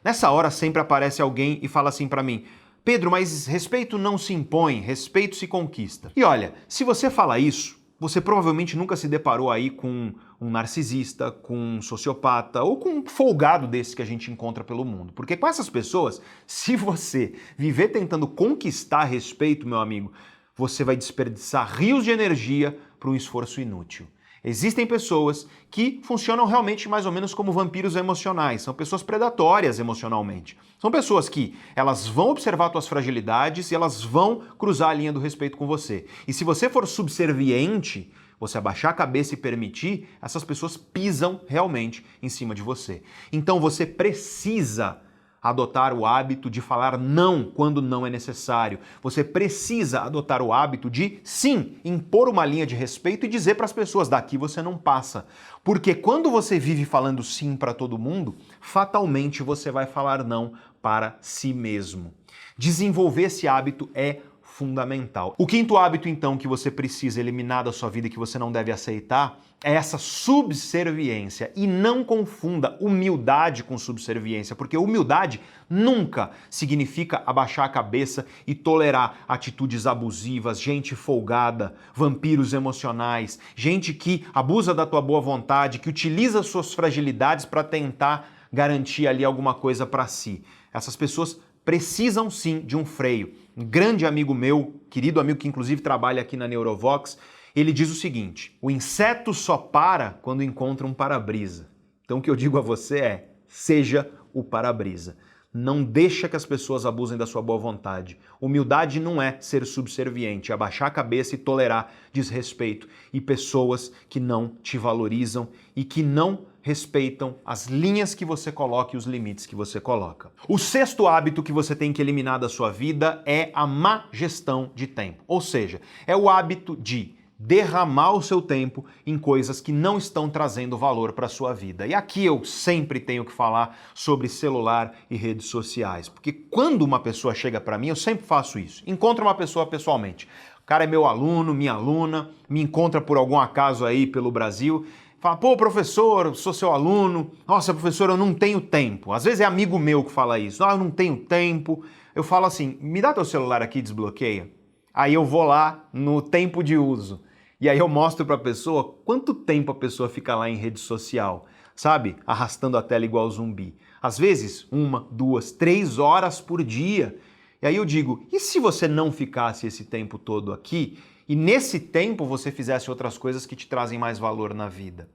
Nessa hora sempre aparece alguém e fala assim para mim: Pedro, mas respeito não se impõe, respeito se conquista. E olha, se você fala isso, você provavelmente nunca se deparou aí com um narcisista, com um sociopata ou com um folgado desse que a gente encontra pelo mundo. Porque com essas pessoas, se você viver tentando conquistar respeito, meu amigo, você vai desperdiçar rios de energia para um esforço inútil. Existem pessoas que funcionam realmente mais ou menos como vampiros emocionais, são pessoas predatórias emocionalmente. São pessoas que elas vão observar suas fragilidades e elas vão cruzar a linha do respeito com você. E se você for subserviente, você abaixar a cabeça e permitir, essas pessoas pisam realmente em cima de você. Então você precisa adotar o hábito de falar não quando não é necessário. Você precisa adotar o hábito de, sim, impor uma linha de respeito e dizer para as pessoas: daqui você não passa. Porque quando você vive falando sim para todo mundo, fatalmente você vai falar não para si mesmo. Desenvolver esse hábito é fundamental. O quinto hábito, então, que você precisa eliminar da sua vida e que você não deve aceitar é essa subserviência. E não confunda humildade com subserviência, porque humildade nunca significa abaixar a cabeça e tolerar atitudes abusivas, gente folgada, vampiros emocionais, gente que abusa da tua boa vontade, que utiliza suas fragilidades para tentar garantir ali alguma coisa para si. Essas pessoas precisam sim de um freio. Um grande amigo meu, querido amigo que inclusive trabalha aqui na Neurovox, Ele diz o seguinte: o inseto só para quando encontra um para-brisa. Então o que eu digo a você é: seja o para-brisa. Não deixa que as pessoas abusem da sua boa vontade. Humildade não é ser subserviente, é abaixar a cabeça e tolerar desrespeito e pessoas que não te valorizam e que não respeitam as linhas que você coloca e os limites que você coloca. O sexto hábito que você tem que eliminar da sua vida é a má gestão de tempo. Ou seja, é o hábito de derramar o seu tempo em coisas que não estão trazendo valor para a sua vida. E aqui eu sempre tenho que falar sobre celular e redes sociais, porque quando uma pessoa chega para mim, eu sempre faço isso. Encontro uma pessoa pessoalmente. O cara é meu aluno, minha aluna, me encontra por algum acaso aí pelo Brasil, fala: pô, professor, eu sou seu aluno. Nossa, professor, eu não tenho tempo. Às vezes é amigo meu que fala isso. Eu não tenho tempo. Eu falo assim: me dá teu celular aqui, desbloqueia. Aí eu vou lá no tempo de uso. E aí eu mostro para a pessoa quanto tempo a pessoa fica lá em rede social, sabe? Arrastando a tela igual zumbi. Às vezes, 1, 2, 3 horas por dia. E aí eu digo: e se você não ficasse esse tempo todo aqui e nesse tempo você fizesse outras coisas que te trazem mais valor na vida?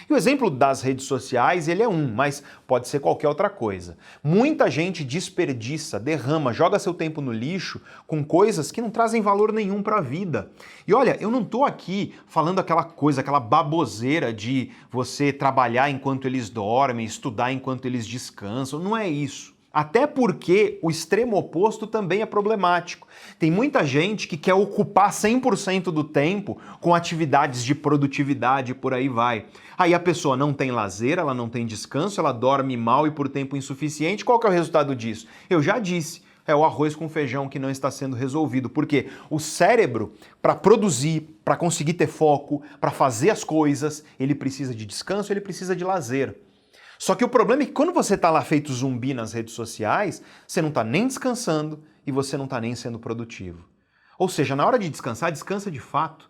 E o exemplo das redes sociais, ele é um, mas pode ser qualquer outra coisa. Muita gente desperdiça, derrama, joga seu tempo no lixo com coisas que não trazem valor nenhum para a vida. E olha, eu não estou aqui falando aquela coisa, aquela baboseira de você trabalhar enquanto eles dormem, estudar enquanto eles descansam, não é isso. Até porque o extremo oposto também é problemático. Tem muita gente que quer ocupar 100% do tempo com atividades de produtividade e por aí vai. Aí a pessoa não tem lazer, ela não tem descanso, ela dorme mal e por tempo insuficiente. Qual que é o resultado disso? Eu já disse. É o arroz com feijão que não está sendo resolvido. Porque o cérebro, para produzir, para conseguir ter foco, para fazer as coisas, ele precisa de descanso, ele precisa de lazer. Só que o problema é que quando você está lá feito zumbi nas redes sociais, você não está nem descansando e você não está nem sendo produtivo. Ou seja, na hora de descansar, descansa de fato.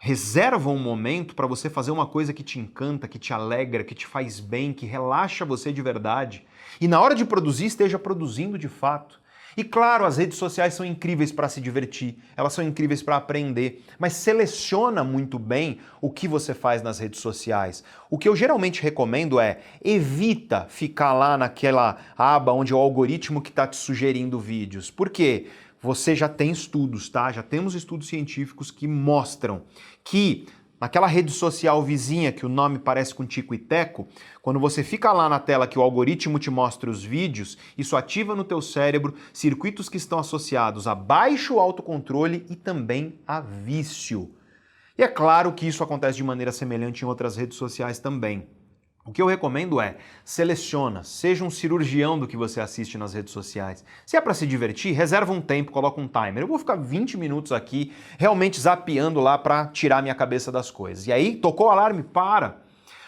Reserva um momento para você fazer uma coisa que te encanta, que te alegra, que te faz bem, que relaxa você de verdade. E na hora de produzir, esteja produzindo de fato. E claro, as redes sociais são incríveis para se divertir, elas são incríveis para aprender, mas seleciona muito bem o que você faz nas redes sociais. O que eu geralmente recomendo é: evita ficar lá naquela aba onde é o algoritmo que está te sugerindo vídeos. Por quê? Você já tem estudos, tá? Já temos estudos científicos que mostram que naquela rede social vizinha que o nome parece com Tico e Teco, quando você fica lá na tela que o algoritmo te mostra os vídeos, isso ativa no teu cérebro circuitos que estão associados a baixo autocontrole e também a vício. E é claro que isso acontece de maneira semelhante em outras redes sociais também. O que eu recomendo é: seleciona, seja um cirurgião do que você assiste nas redes sociais. Se é para se divertir, reserva um tempo, coloca um timer. Eu vou ficar 20 minutos aqui realmente zapeando lá para tirar minha cabeça das coisas. E aí, tocou o alarme, para.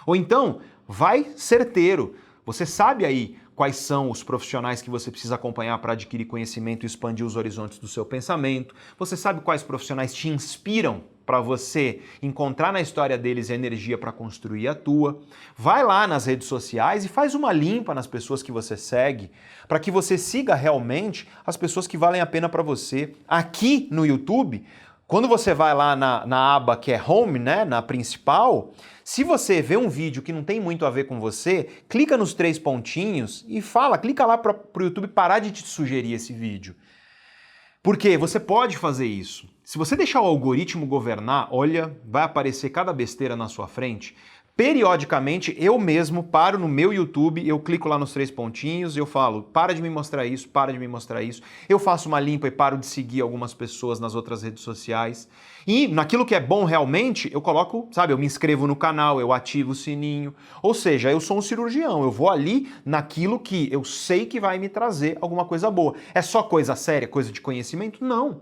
Ou então, vai certeiro. Você sabe aí quais são os profissionais que você precisa acompanhar para adquirir conhecimento e expandir os horizontes do seu pensamento. Você sabe quais profissionais te inspiram para você encontrar na história deles energia para construir a tua. Vai lá nas redes sociais e faz uma limpa nas pessoas que você segue, para que você siga realmente as pessoas que valem a pena para você. Aqui no YouTube, quando você vai lá na aba que é Home, né, na principal, se você vê um vídeo que não tem muito a ver com você, clica nos 3 pontinhos e clica lá para o YouTube parar de te sugerir esse vídeo. Porque você pode fazer isso. Se você deixar o algoritmo governar, olha, vai aparecer cada besteira na sua frente. Periodicamente, eu mesmo paro no meu YouTube, eu clico lá nos 3 pontinhos e eu falo: para de me mostrar isso, para de me mostrar isso. Eu faço uma limpa e paro de seguir algumas pessoas nas outras redes sociais. E naquilo que é bom realmente, eu coloco, sabe, eu me inscrevo no canal, eu ativo o sininho. Ou seja, eu sou um cirurgião, eu vou ali naquilo que eu sei que vai me trazer alguma coisa boa. É só coisa séria, coisa de conhecimento? Não.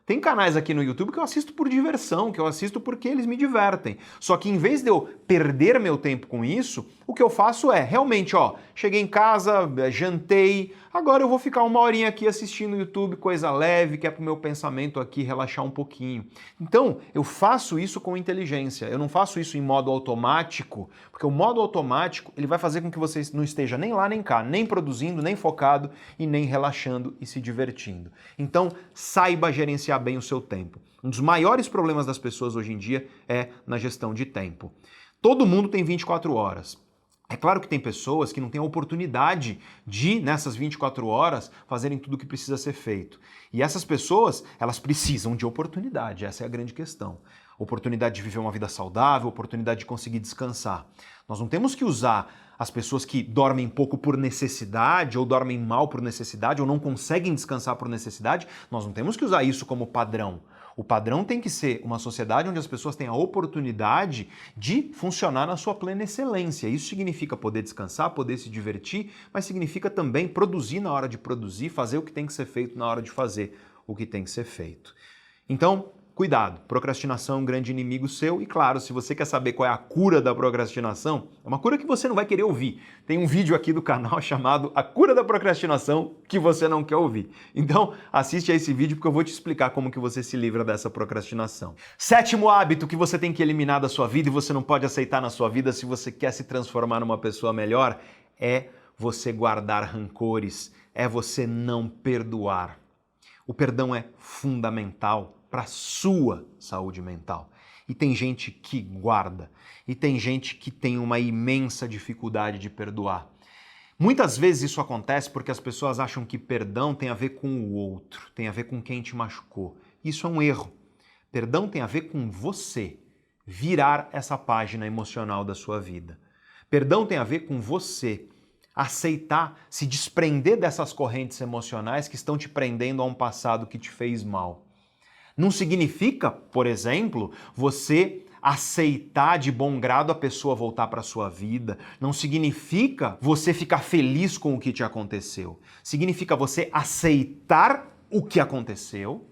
Tem canais aqui no YouTube que eu assisto por diversão, que eu assisto porque eles me divertem. Só que em vez de eu perder meu tempo com isso, o que eu faço é, realmente, cheguei em casa, jantei, agora eu vou ficar uma horinha aqui assistindo o YouTube, coisa leve, que é para o meu pensamento aqui relaxar um pouquinho. Então, eu faço isso com inteligência, eu não faço isso em modo automático, porque o modo automático ele vai fazer com que você não esteja nem lá nem cá, nem produzindo, nem focado e nem relaxando e se divertindo. Então, saiba gerenciar bem o seu tempo. Um dos maiores problemas das pessoas hoje em dia é na gestão de tempo. Todo mundo tem 24 horas. É claro que tem pessoas que não têm a oportunidade de, nessas 24 horas, fazerem tudo o que precisa ser feito. E essas pessoas, elas precisam de oportunidade, essa é a grande questão. Oportunidade de viver uma vida saudável, oportunidade de conseguir descansar. Nós não temos que usar as pessoas que dormem pouco por necessidade, ou dormem mal por necessidade, ou não conseguem descansar por necessidade, nós não temos que usar isso como padrão. O padrão tem que ser uma sociedade onde as pessoas têm a oportunidade de funcionar na sua plena excelência. Isso significa poder descansar, poder se divertir, mas significa também produzir na hora de produzir, fazer o que tem que ser feito na hora de fazer o que tem que ser feito. Então, cuidado, procrastinação é um grande inimigo seu e, claro, se você quer saber qual é a cura da procrastinação, é uma cura que você não vai querer ouvir. Tem um vídeo aqui do canal chamado A Cura da Procrastinação que você não quer ouvir. Então, assiste a esse vídeo porque eu vou te explicar como que você se livra dessa procrastinação. 7º hábito que você tem que eliminar da sua vida e você não pode aceitar na sua vida se você quer se transformar numa pessoa melhor é você guardar rancores, é você não perdoar. O perdão é fundamental para a sua saúde mental. E tem gente que guarda, e tem gente que tem uma imensa dificuldade de perdoar. Muitas vezes isso acontece porque as pessoas acham que perdão tem a ver com o outro, tem a ver com quem te machucou. Isso é um erro. Perdão tem a ver com você virar essa página emocional da sua vida. Perdão tem a ver com você aceitar, se desprender dessas correntes emocionais que estão te prendendo a um passado que te fez mal. Não significa, por exemplo, você aceitar de bom grado a pessoa voltar para a sua vida. Não significa você ficar feliz com o que te aconteceu. Significa você aceitar o que aconteceu,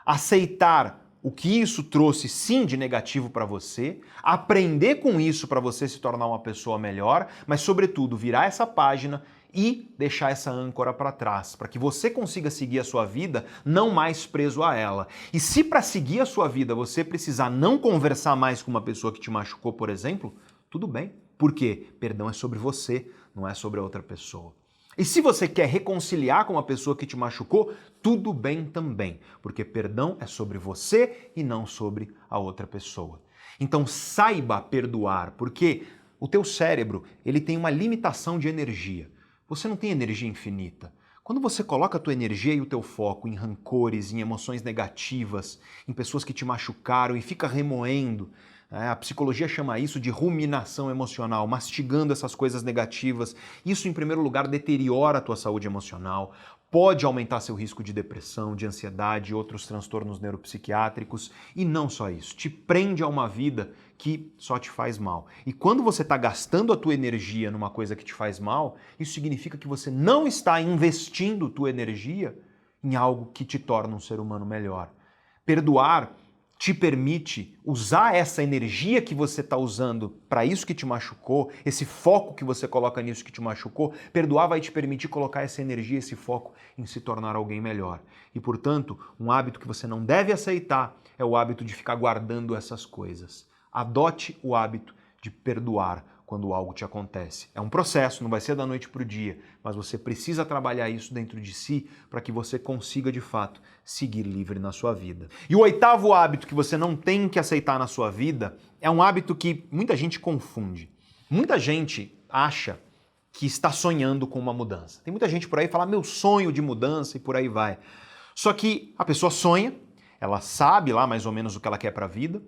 aceitar o que isso trouxe sim de negativo para você, aprender com isso para você se tornar uma pessoa melhor, mas sobretudo virar essa página e deixar essa âncora para trás, para que você consiga seguir a sua vida não mais preso a ela. E se para seguir a sua vida você precisar não conversar mais com uma pessoa que te machucou, por exemplo, tudo bem. Por quê? Perdão é sobre você, não é sobre a outra pessoa. E se você quer reconciliar com uma pessoa que te machucou, tudo bem também, porque perdão é sobre você e não sobre a outra pessoa. Então saiba perdoar, porque o teu cérebro ele tem uma limitação de energia. Você não tem energia infinita. Quando você coloca a tua energia e o teu foco em rancores, em emoções negativas, em pessoas que te machucaram e fica remoendo, a psicologia chama isso de ruminação emocional, mastigando essas coisas negativas. Isso, em primeiro lugar, deteriora a tua saúde emocional, pode aumentar seu risco de depressão, de ansiedade e outros transtornos neuropsiquiátricos. E não só isso, te prende a uma vida que só te faz mal. E quando você está gastando a tua energia numa coisa que te faz mal, isso significa que você não está investindo tua energia em algo que te torna um ser humano melhor. Perdoar te permite usar essa energia que você está usando para isso que te machucou, esse foco que você coloca nisso que te machucou, perdoar vai te permitir colocar essa energia, esse foco em se tornar alguém melhor. E, portanto, um hábito que você não deve aceitar é o hábito de ficar guardando essas coisas. Adote o hábito de perdoar quando algo te acontece. É um processo, não vai ser da noite para o dia, mas você precisa trabalhar isso dentro de si para que você consiga, de fato, seguir livre na sua vida. E o 8º hábito que você não tem que aceitar na sua vida é um hábito que muita gente confunde. Muita gente acha que está sonhando com uma mudança. Tem muita gente por aí que fala, meu sonho de mudança e por aí vai. Só que a pessoa sonha, ela sabe lá mais ou menos o que ela quer para a vida,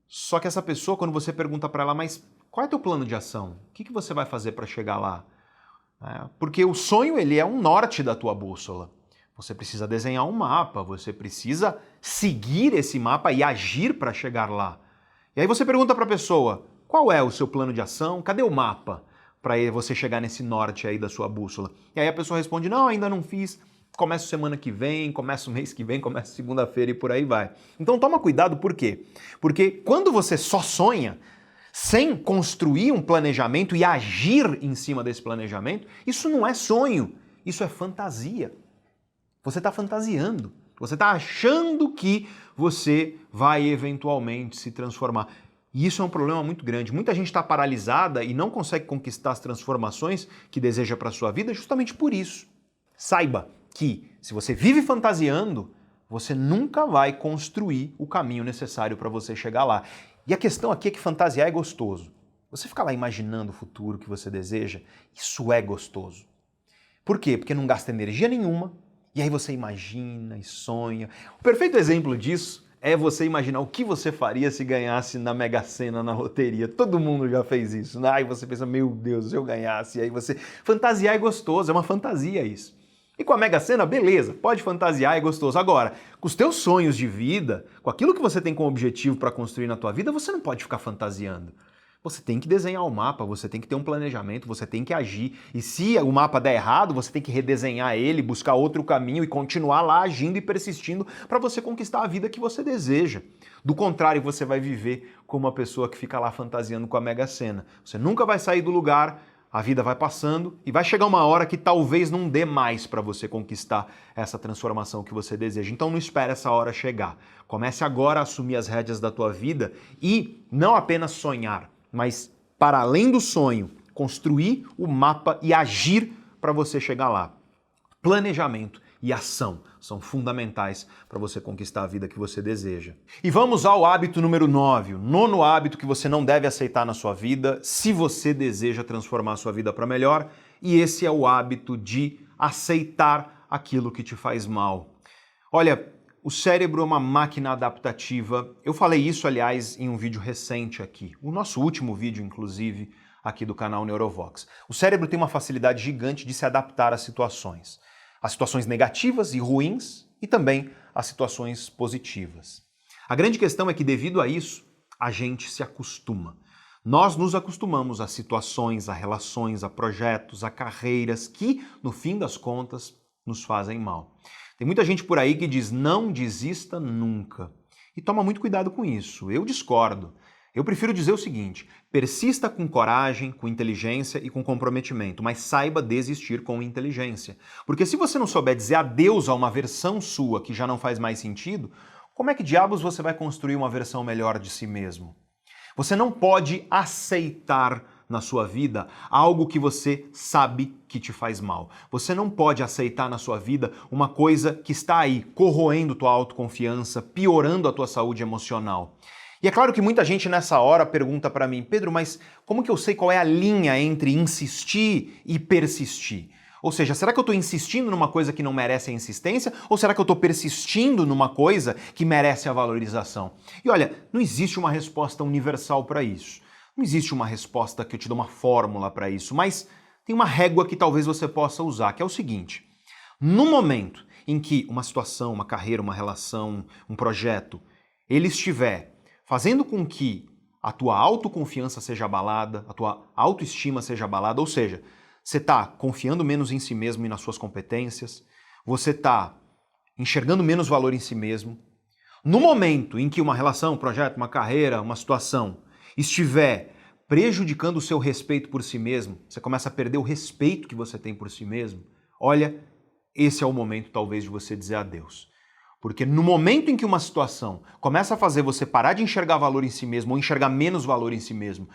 só que essa pessoa, quando você pergunta para ela, mas qual é teu plano de ação? O que você vai fazer para chegar lá? Porque o sonho ele é um norte da tua bússola. Você precisa desenhar um mapa, você precisa seguir esse mapa e agir para chegar lá. E aí você pergunta para a pessoa, qual é o seu plano de ação? Cadê o mapa para você chegar nesse norte aí da sua bússola? E aí a pessoa responde, não, ainda não fiz. Começo semana que vem, começo mês que vem, começo segunda-feira e por aí vai. Então toma cuidado, por quê? Porque quando você só sonha, sem construir um planejamento e agir em cima desse planejamento, isso não é sonho, Isso é fantasia. Você está fantasiando. Você está achando que você vai eventualmente se transformar. E isso é um problema muito grande. Muita gente está paralisada e não consegue conquistar as transformações que deseja para a sua vida justamente por isso. Saiba que se você vive fantasiando, você nunca vai construir o caminho necessário para você chegar lá. E a questão aqui é que fantasiar é gostoso. Você ficar lá imaginando o futuro que você deseja, isso é gostoso. Por quê? Porque não gasta energia nenhuma, e aí você imagina e sonha. O perfeito exemplo disso é você imaginar o que você faria se ganhasse na Mega Sena, na loteria. Todo mundo já fez isso, né? Aí você pensa, meu Deus, se eu ganhasse. E aí você... Fantasiar é gostoso, é uma fantasia isso. E com a Mega Sena, beleza, pode fantasiar, é gostoso. Agora, com os teus sonhos de vida, com aquilo que você tem como objetivo para construir na tua vida, você não pode ficar fantasiando. Você tem que desenhar o mapa, você tem que ter um planejamento, você tem que agir. E se o mapa der errado, você tem que redesenhar ele, buscar outro caminho e continuar lá agindo e persistindo para você conquistar a vida que você deseja. Do contrário, você vai viver como uma pessoa que fica lá fantasiando com a Mega Sena. Você nunca vai sair do lugar, a vida vai passando e vai chegar uma hora que talvez não dê mais para você conquistar essa transformação que você deseja. Então não espere essa hora chegar. Comece agora a assumir as rédeas da tua vida e não apenas sonhar, mas, para além do sonho, construir o mapa e agir para você chegar lá. Planejamento e ação são fundamentais para você conquistar a vida que você deseja. E vamos ao hábito número 9, o nono hábito que você não deve aceitar na sua vida se você deseja transformar a sua vida para melhor, e esse é o hábito de aceitar aquilo que te faz mal. Olha, o cérebro é uma máquina adaptativa. Eu falei isso, aliás, em um vídeo recente aqui. O nosso último vídeo, inclusive, aqui do canal Neurovox. O cérebro tem uma facilidade gigante de se adaptar às situações. Às situações negativas e ruins e também às situações positivas. A grande questão é que, devido a isso, a gente se acostuma. Nós nos acostumamos a situações, a relações, a projetos, a carreiras que, no fim das contas, nos fazem mal. Tem muita gente por aí que diz não desista nunca. E toma muito cuidado com isso. Eu discordo. Eu prefiro dizer o seguinte: persista com coragem, com inteligência e com comprometimento, mas saiba desistir com inteligência. Porque se você não souber dizer adeus a uma versão sua que já não faz mais sentido, como é que diabos você vai construir uma versão melhor de si mesmo? Você não pode aceitar na sua vida algo que você sabe que te faz mal. Você não pode aceitar na sua vida uma coisa que está aí corroendo tua autoconfiança, piorando a tua saúde emocional. E é claro que muita gente nessa hora pergunta para mim, Pedro, mas como que eu sei qual é a linha entre insistir e persistir? Ou seja, será que eu estou insistindo numa coisa que não merece a insistência? Ou será que eu estou persistindo numa coisa que merece a valorização? E olha, não existe uma resposta universal para isso. Não existe uma resposta que eu te dou uma fórmula para isso, mas tem uma régua que talvez você possa usar, que é o seguinte: no momento em que uma situação, uma carreira, uma relação, um projeto, ele estiver fazendo com que a tua autoconfiança seja abalada, a tua autoestima seja abalada, ou seja, você está confiando menos em si mesmo e nas suas competências, você está enxergando menos valor em si mesmo. No momento em que uma relação, um projeto, uma carreira, uma situação estiver prejudicando o seu respeito por si mesmo, você começa a perder o respeito que você tem por si mesmo, olha, esse é o momento talvez de você dizer adeus. Porque no momento em que uma situação começa a fazer você parar de enxergar valor em si mesmo ou enxergar menos valor em si mesmo,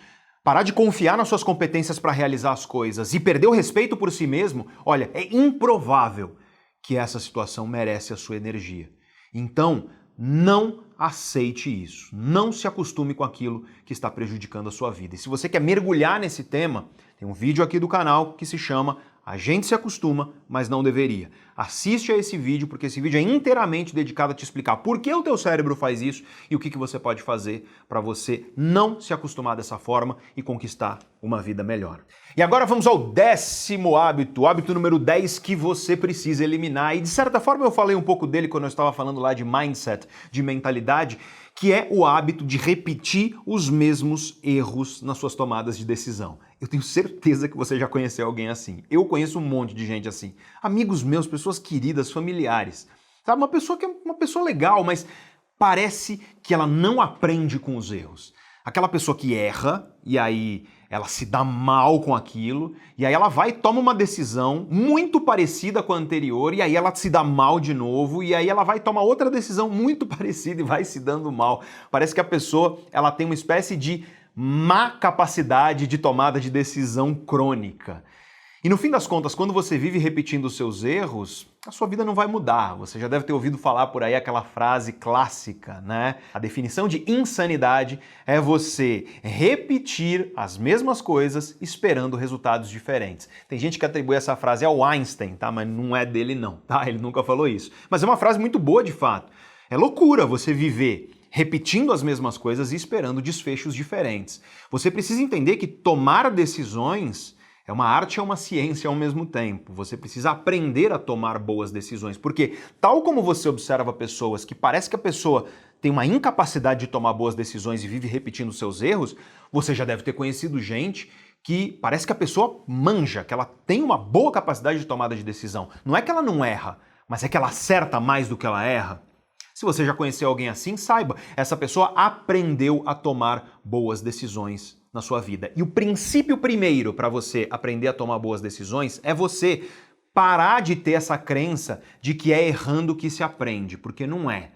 parar de confiar nas suas competências para realizar as coisas e perder o respeito por si mesmo, olha, é improvável que essa situação merece a sua energia. Então, não aceite isso. Não se acostume com aquilo que está prejudicando a sua vida. E se você quer mergulhar nesse tema, tem um vídeo aqui do canal que se chama A Gente Se Acostuma, Mas Não Deveria. Assiste a esse vídeo, porque esse vídeo é inteiramente dedicado a te explicar por que o teu cérebro faz isso e o que você pode fazer para você não se acostumar dessa forma e conquistar uma vida melhor. E agora vamos ao 10º hábito, o hábito número 10 que você precisa eliminar. E de certa forma eu falei um pouco dele quando eu estava falando lá de mindset, de mentalidade, que é o hábito de repetir os mesmos erros nas suas tomadas de decisão. Eu tenho certeza que você já conheceu alguém assim. Eu conheço um monte de gente assim. Amigos meus, pessoas queridas, familiares. Sabe, uma pessoa que é uma pessoa legal, mas parece que ela não aprende com os erros. Aquela pessoa que erra, e aí ela se dá mal com aquilo, e aí ela vai e toma uma decisão muito parecida com a anterior, e aí ela se dá mal de novo, e aí ela vai e toma outra decisão muito parecida e vai se dando mal. Parece que a pessoa ela tem uma espécie de má capacidade de tomada de decisão crônica. E no fim das contas, quando você vive repetindo os seus erros, a sua vida não vai mudar. Você já deve ter ouvido falar por aí aquela frase clássica, né? A definição de insanidade é você repetir as mesmas coisas esperando resultados diferentes. Tem gente que atribui essa frase ao Einstein, tá? Mas não é dele não, tá? Ele nunca falou isso. Mas é uma frase muito boa de fato. É loucura você viver repetindo as mesmas coisas e esperando desfechos diferentes. Você precisa entender que tomar decisões é uma arte e é uma ciência ao mesmo tempo. Você precisa aprender a tomar boas decisões, porque tal como você observa pessoas que parece que a pessoa tem uma incapacidade de tomar boas decisões e vive repetindo seus erros, você já deve ter conhecido gente que parece que a pessoa manja, que ela tem uma boa capacidade de tomada de decisão. Não é que ela não erra, mas é que ela acerta mais do que ela erra. Se você já conheceu alguém assim, saiba, essa pessoa aprendeu a tomar boas decisões na sua vida. E o princípio primeiro para você aprender a tomar boas decisões é você parar de ter essa crença de que é errando que se aprende, porque não é.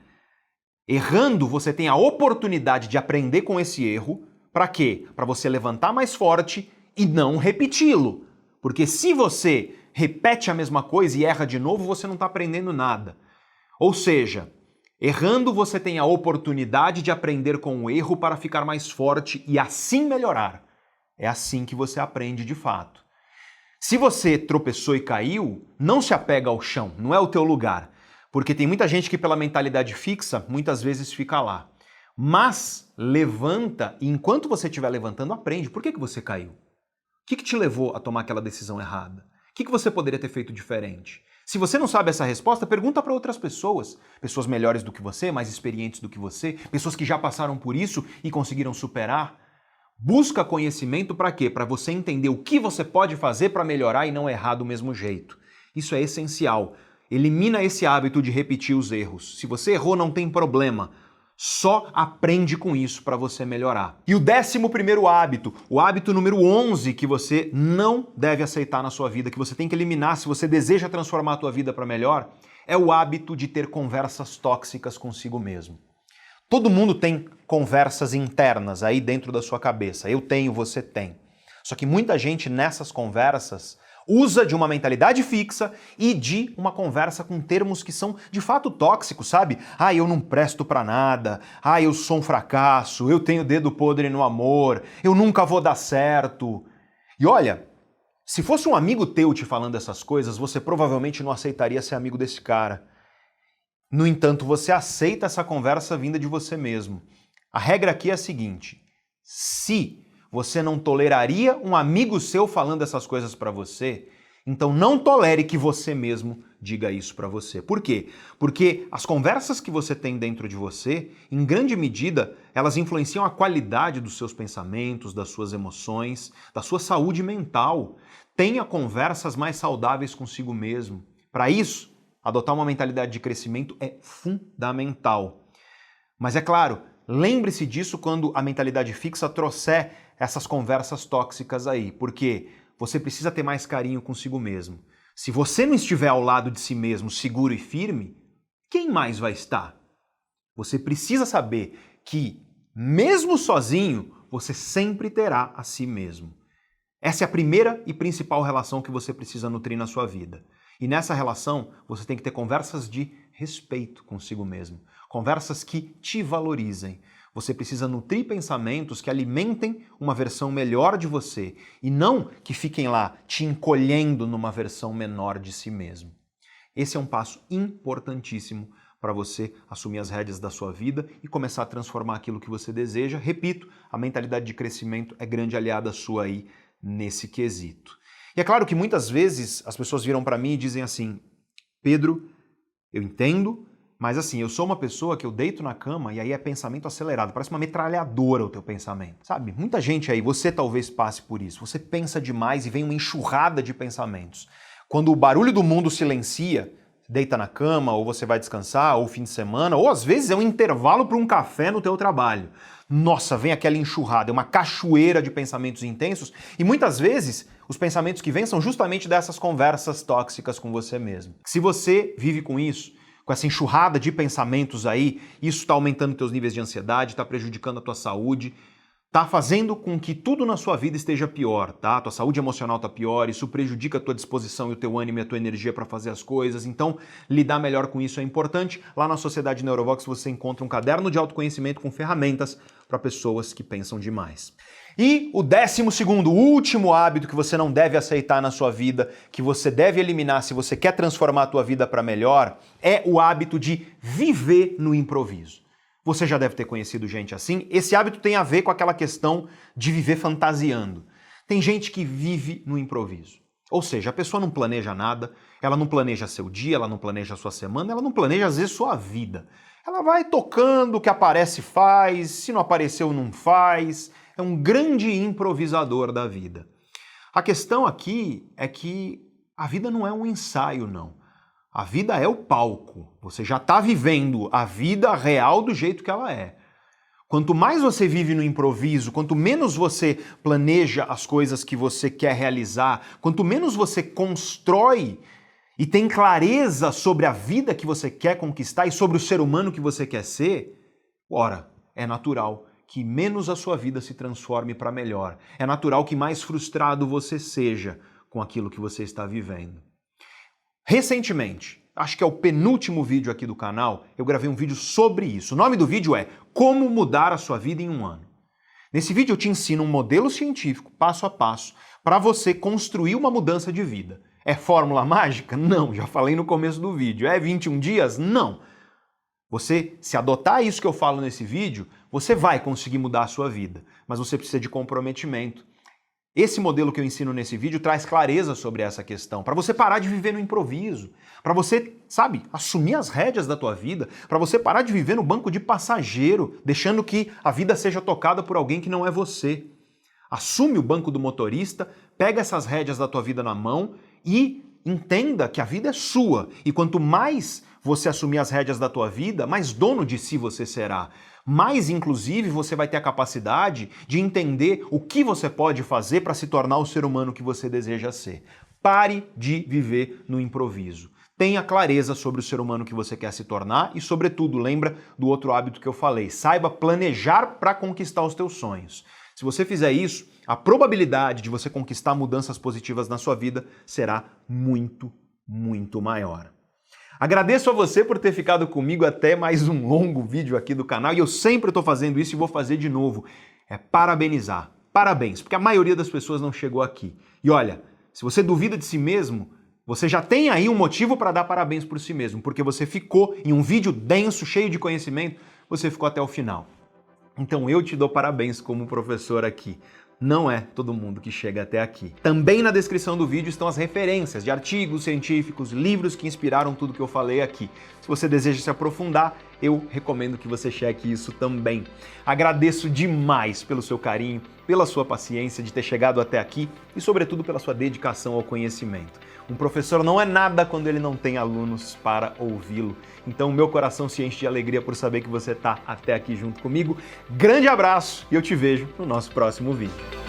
Errando, você tem a oportunidade de aprender com esse erro. Para quê? Para você levantar mais forte e não repeti-lo. Porque se você repete a mesma coisa e erra de novo, você não está aprendendo nada. Ou seja, errando, você tem a oportunidade de aprender com o erro para ficar mais forte e assim melhorar. É assim que você aprende de fato. Se você tropeçou e caiu, não se apega ao chão, não é o teu lugar. Porque tem muita gente que pela mentalidade fixa, muitas vezes fica lá. Mas levanta e enquanto você estiver levantando, aprende. Por que você caiu? O que te levou a tomar aquela decisão errada? O que você poderia ter feito diferente? Se você não sabe essa resposta, pergunta para outras pessoas. Pessoas melhores do que você, mais experientes do que você, pessoas que já passaram por isso e conseguiram superar. Busca conhecimento para quê? Para você entender o que você pode fazer para melhorar e não errar do mesmo jeito. Isso é essencial. Elimina esse hábito de repetir os erros. Se você errou, não tem problema. Só aprende com isso para você melhorar. E o 11º hábito, o hábito número 11 que você não deve aceitar na sua vida, que você tem que eliminar se você deseja transformar a tua vida para melhor, é o hábito de ter conversas tóxicas consigo mesmo. Todo mundo tem conversas internas aí dentro da sua cabeça. Eu tenho, você tem. Só que muita gente nessas conversas usa de uma mentalidade fixa e de uma conversa com termos que são de fato tóxicos, sabe? Ah, eu não presto pra nada. Ah, eu sou um fracasso. Eu tenho dedo podre no amor. Eu nunca vou dar certo. E olha, se fosse um amigo teu te falando essas coisas, você provavelmente não aceitaria ser amigo desse cara. No entanto, você aceita essa conversa vinda de você mesmo. A regra aqui é a seguinte: se você não toleraria um amigo seu falando essas coisas pra você, então não tolere que você mesmo diga isso pra você. Por quê? Porque as conversas que você tem dentro de você, em grande medida, elas influenciam a qualidade dos seus pensamentos, das suas emoções, da sua saúde mental. Tenha conversas mais saudáveis consigo mesmo. Para isso, adotar uma mentalidade de crescimento é fundamental. Mas é claro, lembre-se disso quando a mentalidade fixa trouxer essas conversas tóxicas aí, porque você precisa ter mais carinho consigo mesmo. Se você não estiver ao lado de si mesmo, seguro e firme, quem mais vai estar? Você precisa saber que, mesmo sozinho, você sempre terá a si mesmo. Essa é a primeira e principal relação que você precisa nutrir na sua vida. E nessa relação, você tem que ter conversas de respeito consigo mesmo. Conversas que te valorizem. Você precisa nutrir pensamentos que alimentem uma versão melhor de você e não que fiquem lá te encolhendo numa versão menor de si mesmo. Esse é um passo importantíssimo para você assumir as rédeas da sua vida e começar a transformar aquilo que você deseja. Repito, a mentalidade de crescimento é grande aliada sua aí nesse quesito. E é claro que muitas vezes as pessoas viram para mim e dizem assim: Pedro, eu entendo, mas assim, eu sou uma pessoa que eu deito na cama e aí é pensamento acelerado, parece uma metralhadora o teu pensamento, sabe? Muita gente aí, você talvez passe por isso, você pensa demais e vem uma enxurrada de pensamentos. Quando o barulho do mundo silencia, deita na cama, ou você vai descansar, ou fim de semana, ou às vezes é um intervalo para um café no teu trabalho. Nossa, vem aquela enxurrada, é uma cachoeira de pensamentos intensos e muitas vezes os pensamentos que vêm são justamente dessas conversas tóxicas com você mesmo. Se você vive com isso, com essa enxurrada de pensamentos aí, isso está aumentando teus níveis de ansiedade, está prejudicando a tua saúde, tá fazendo com que tudo na sua vida esteja pior, tá? Tua saúde emocional tá pior, isso prejudica a tua disposição e o teu ânimo e a tua energia para fazer as coisas. Então, lidar melhor com isso é importante. Lá na Sociedade Neurovox você encontra um caderno de autoconhecimento com ferramentas para pessoas que pensam demais. E o 12º, último hábito que você não deve aceitar na sua vida, que você deve eliminar se você quer transformar a tua vida para melhor, é o hábito de viver no improviso. Você já deve ter conhecido gente assim. Esse hábito tem a ver com aquela questão de viver fantasiando. Tem gente que vive no improviso. Ou seja, a pessoa não planeja nada, ela não planeja seu dia, ela não planeja sua semana, ela não planeja às vezes sua vida. Ela vai tocando, o que aparece faz, se não apareceu não faz. É um grande improvisador da vida. A questão aqui é que a vida não é um ensaio, não. A vida é o palco. Você já está vivendo a vida real do jeito que ela é. Quanto mais você vive no improviso, quanto menos você planeja as coisas que você quer realizar, quanto menos você constrói e tem clareza sobre a vida que você quer conquistar e sobre o ser humano que você quer ser, ora, é natural que menos a sua vida se transforme para melhor. É natural que mais frustrado você seja com aquilo que você está vivendo. Recentemente, acho que é o penúltimo vídeo aqui do canal, eu gravei um vídeo sobre isso. O nome do vídeo é Como Mudar a Sua Vida em um Ano. Nesse vídeo eu te ensino um modelo científico, passo a passo, para você construir uma mudança de vida. É fórmula mágica? Não, já falei no começo do vídeo. É 21 dias? Não. Você, se adotar isso que eu falo nesse vídeo, você vai conseguir mudar a sua vida, mas você precisa de comprometimento. Esse modelo que eu ensino nesse vídeo traz clareza sobre essa questão, para você parar de viver no improviso, para você, sabe, assumir as rédeas da tua vida, para você parar de viver no banco de passageiro, deixando que a vida seja tocada por alguém que não é você. Assume o banco do motorista, pega essas rédeas da tua vida na mão e entenda que a vida é sua. E quanto mais você assumir as rédeas da tua vida, mais dono de si você será. Mais, inclusive, você vai ter a capacidade de entender o que você pode fazer para se tornar o ser humano que você deseja ser. Pare de viver no improviso. Tenha clareza sobre o ser humano que você quer se tornar e, sobretudo, lembra do outro hábito que eu falei. Saiba planejar para conquistar os teus sonhos. Se você fizer isso, a probabilidade de você conquistar mudanças positivas na sua vida será muito, muito maior. Agradeço a você por ter ficado comigo até mais um longo vídeo aqui do canal e eu sempre estou fazendo isso e vou fazer de novo. É parabenizar. Parabéns, porque a maioria das pessoas não chegou aqui. E olha, se você duvida de si mesmo, você já tem aí um motivo para dar parabéns por si mesmo, porque você ficou em um vídeo denso, cheio de conhecimento, você ficou até o final. Então eu te dou parabéns como professor aqui. Não é todo mundo que chega até aqui. Também na descrição do vídeo estão as referências de artigos científicos, livros que inspiraram tudo que eu falei aqui. Se você deseja se aprofundar, eu recomendo que você cheque isso também. Agradeço demais pelo seu carinho, pela sua paciência de ter chegado até aqui e, sobretudo, pela sua dedicação ao conhecimento. Um professor não é nada quando ele não tem alunos para ouvi-lo. Então, meu coração se enche de alegria por saber que você está até aqui junto comigo. Grande abraço e eu te vejo no nosso próximo vídeo.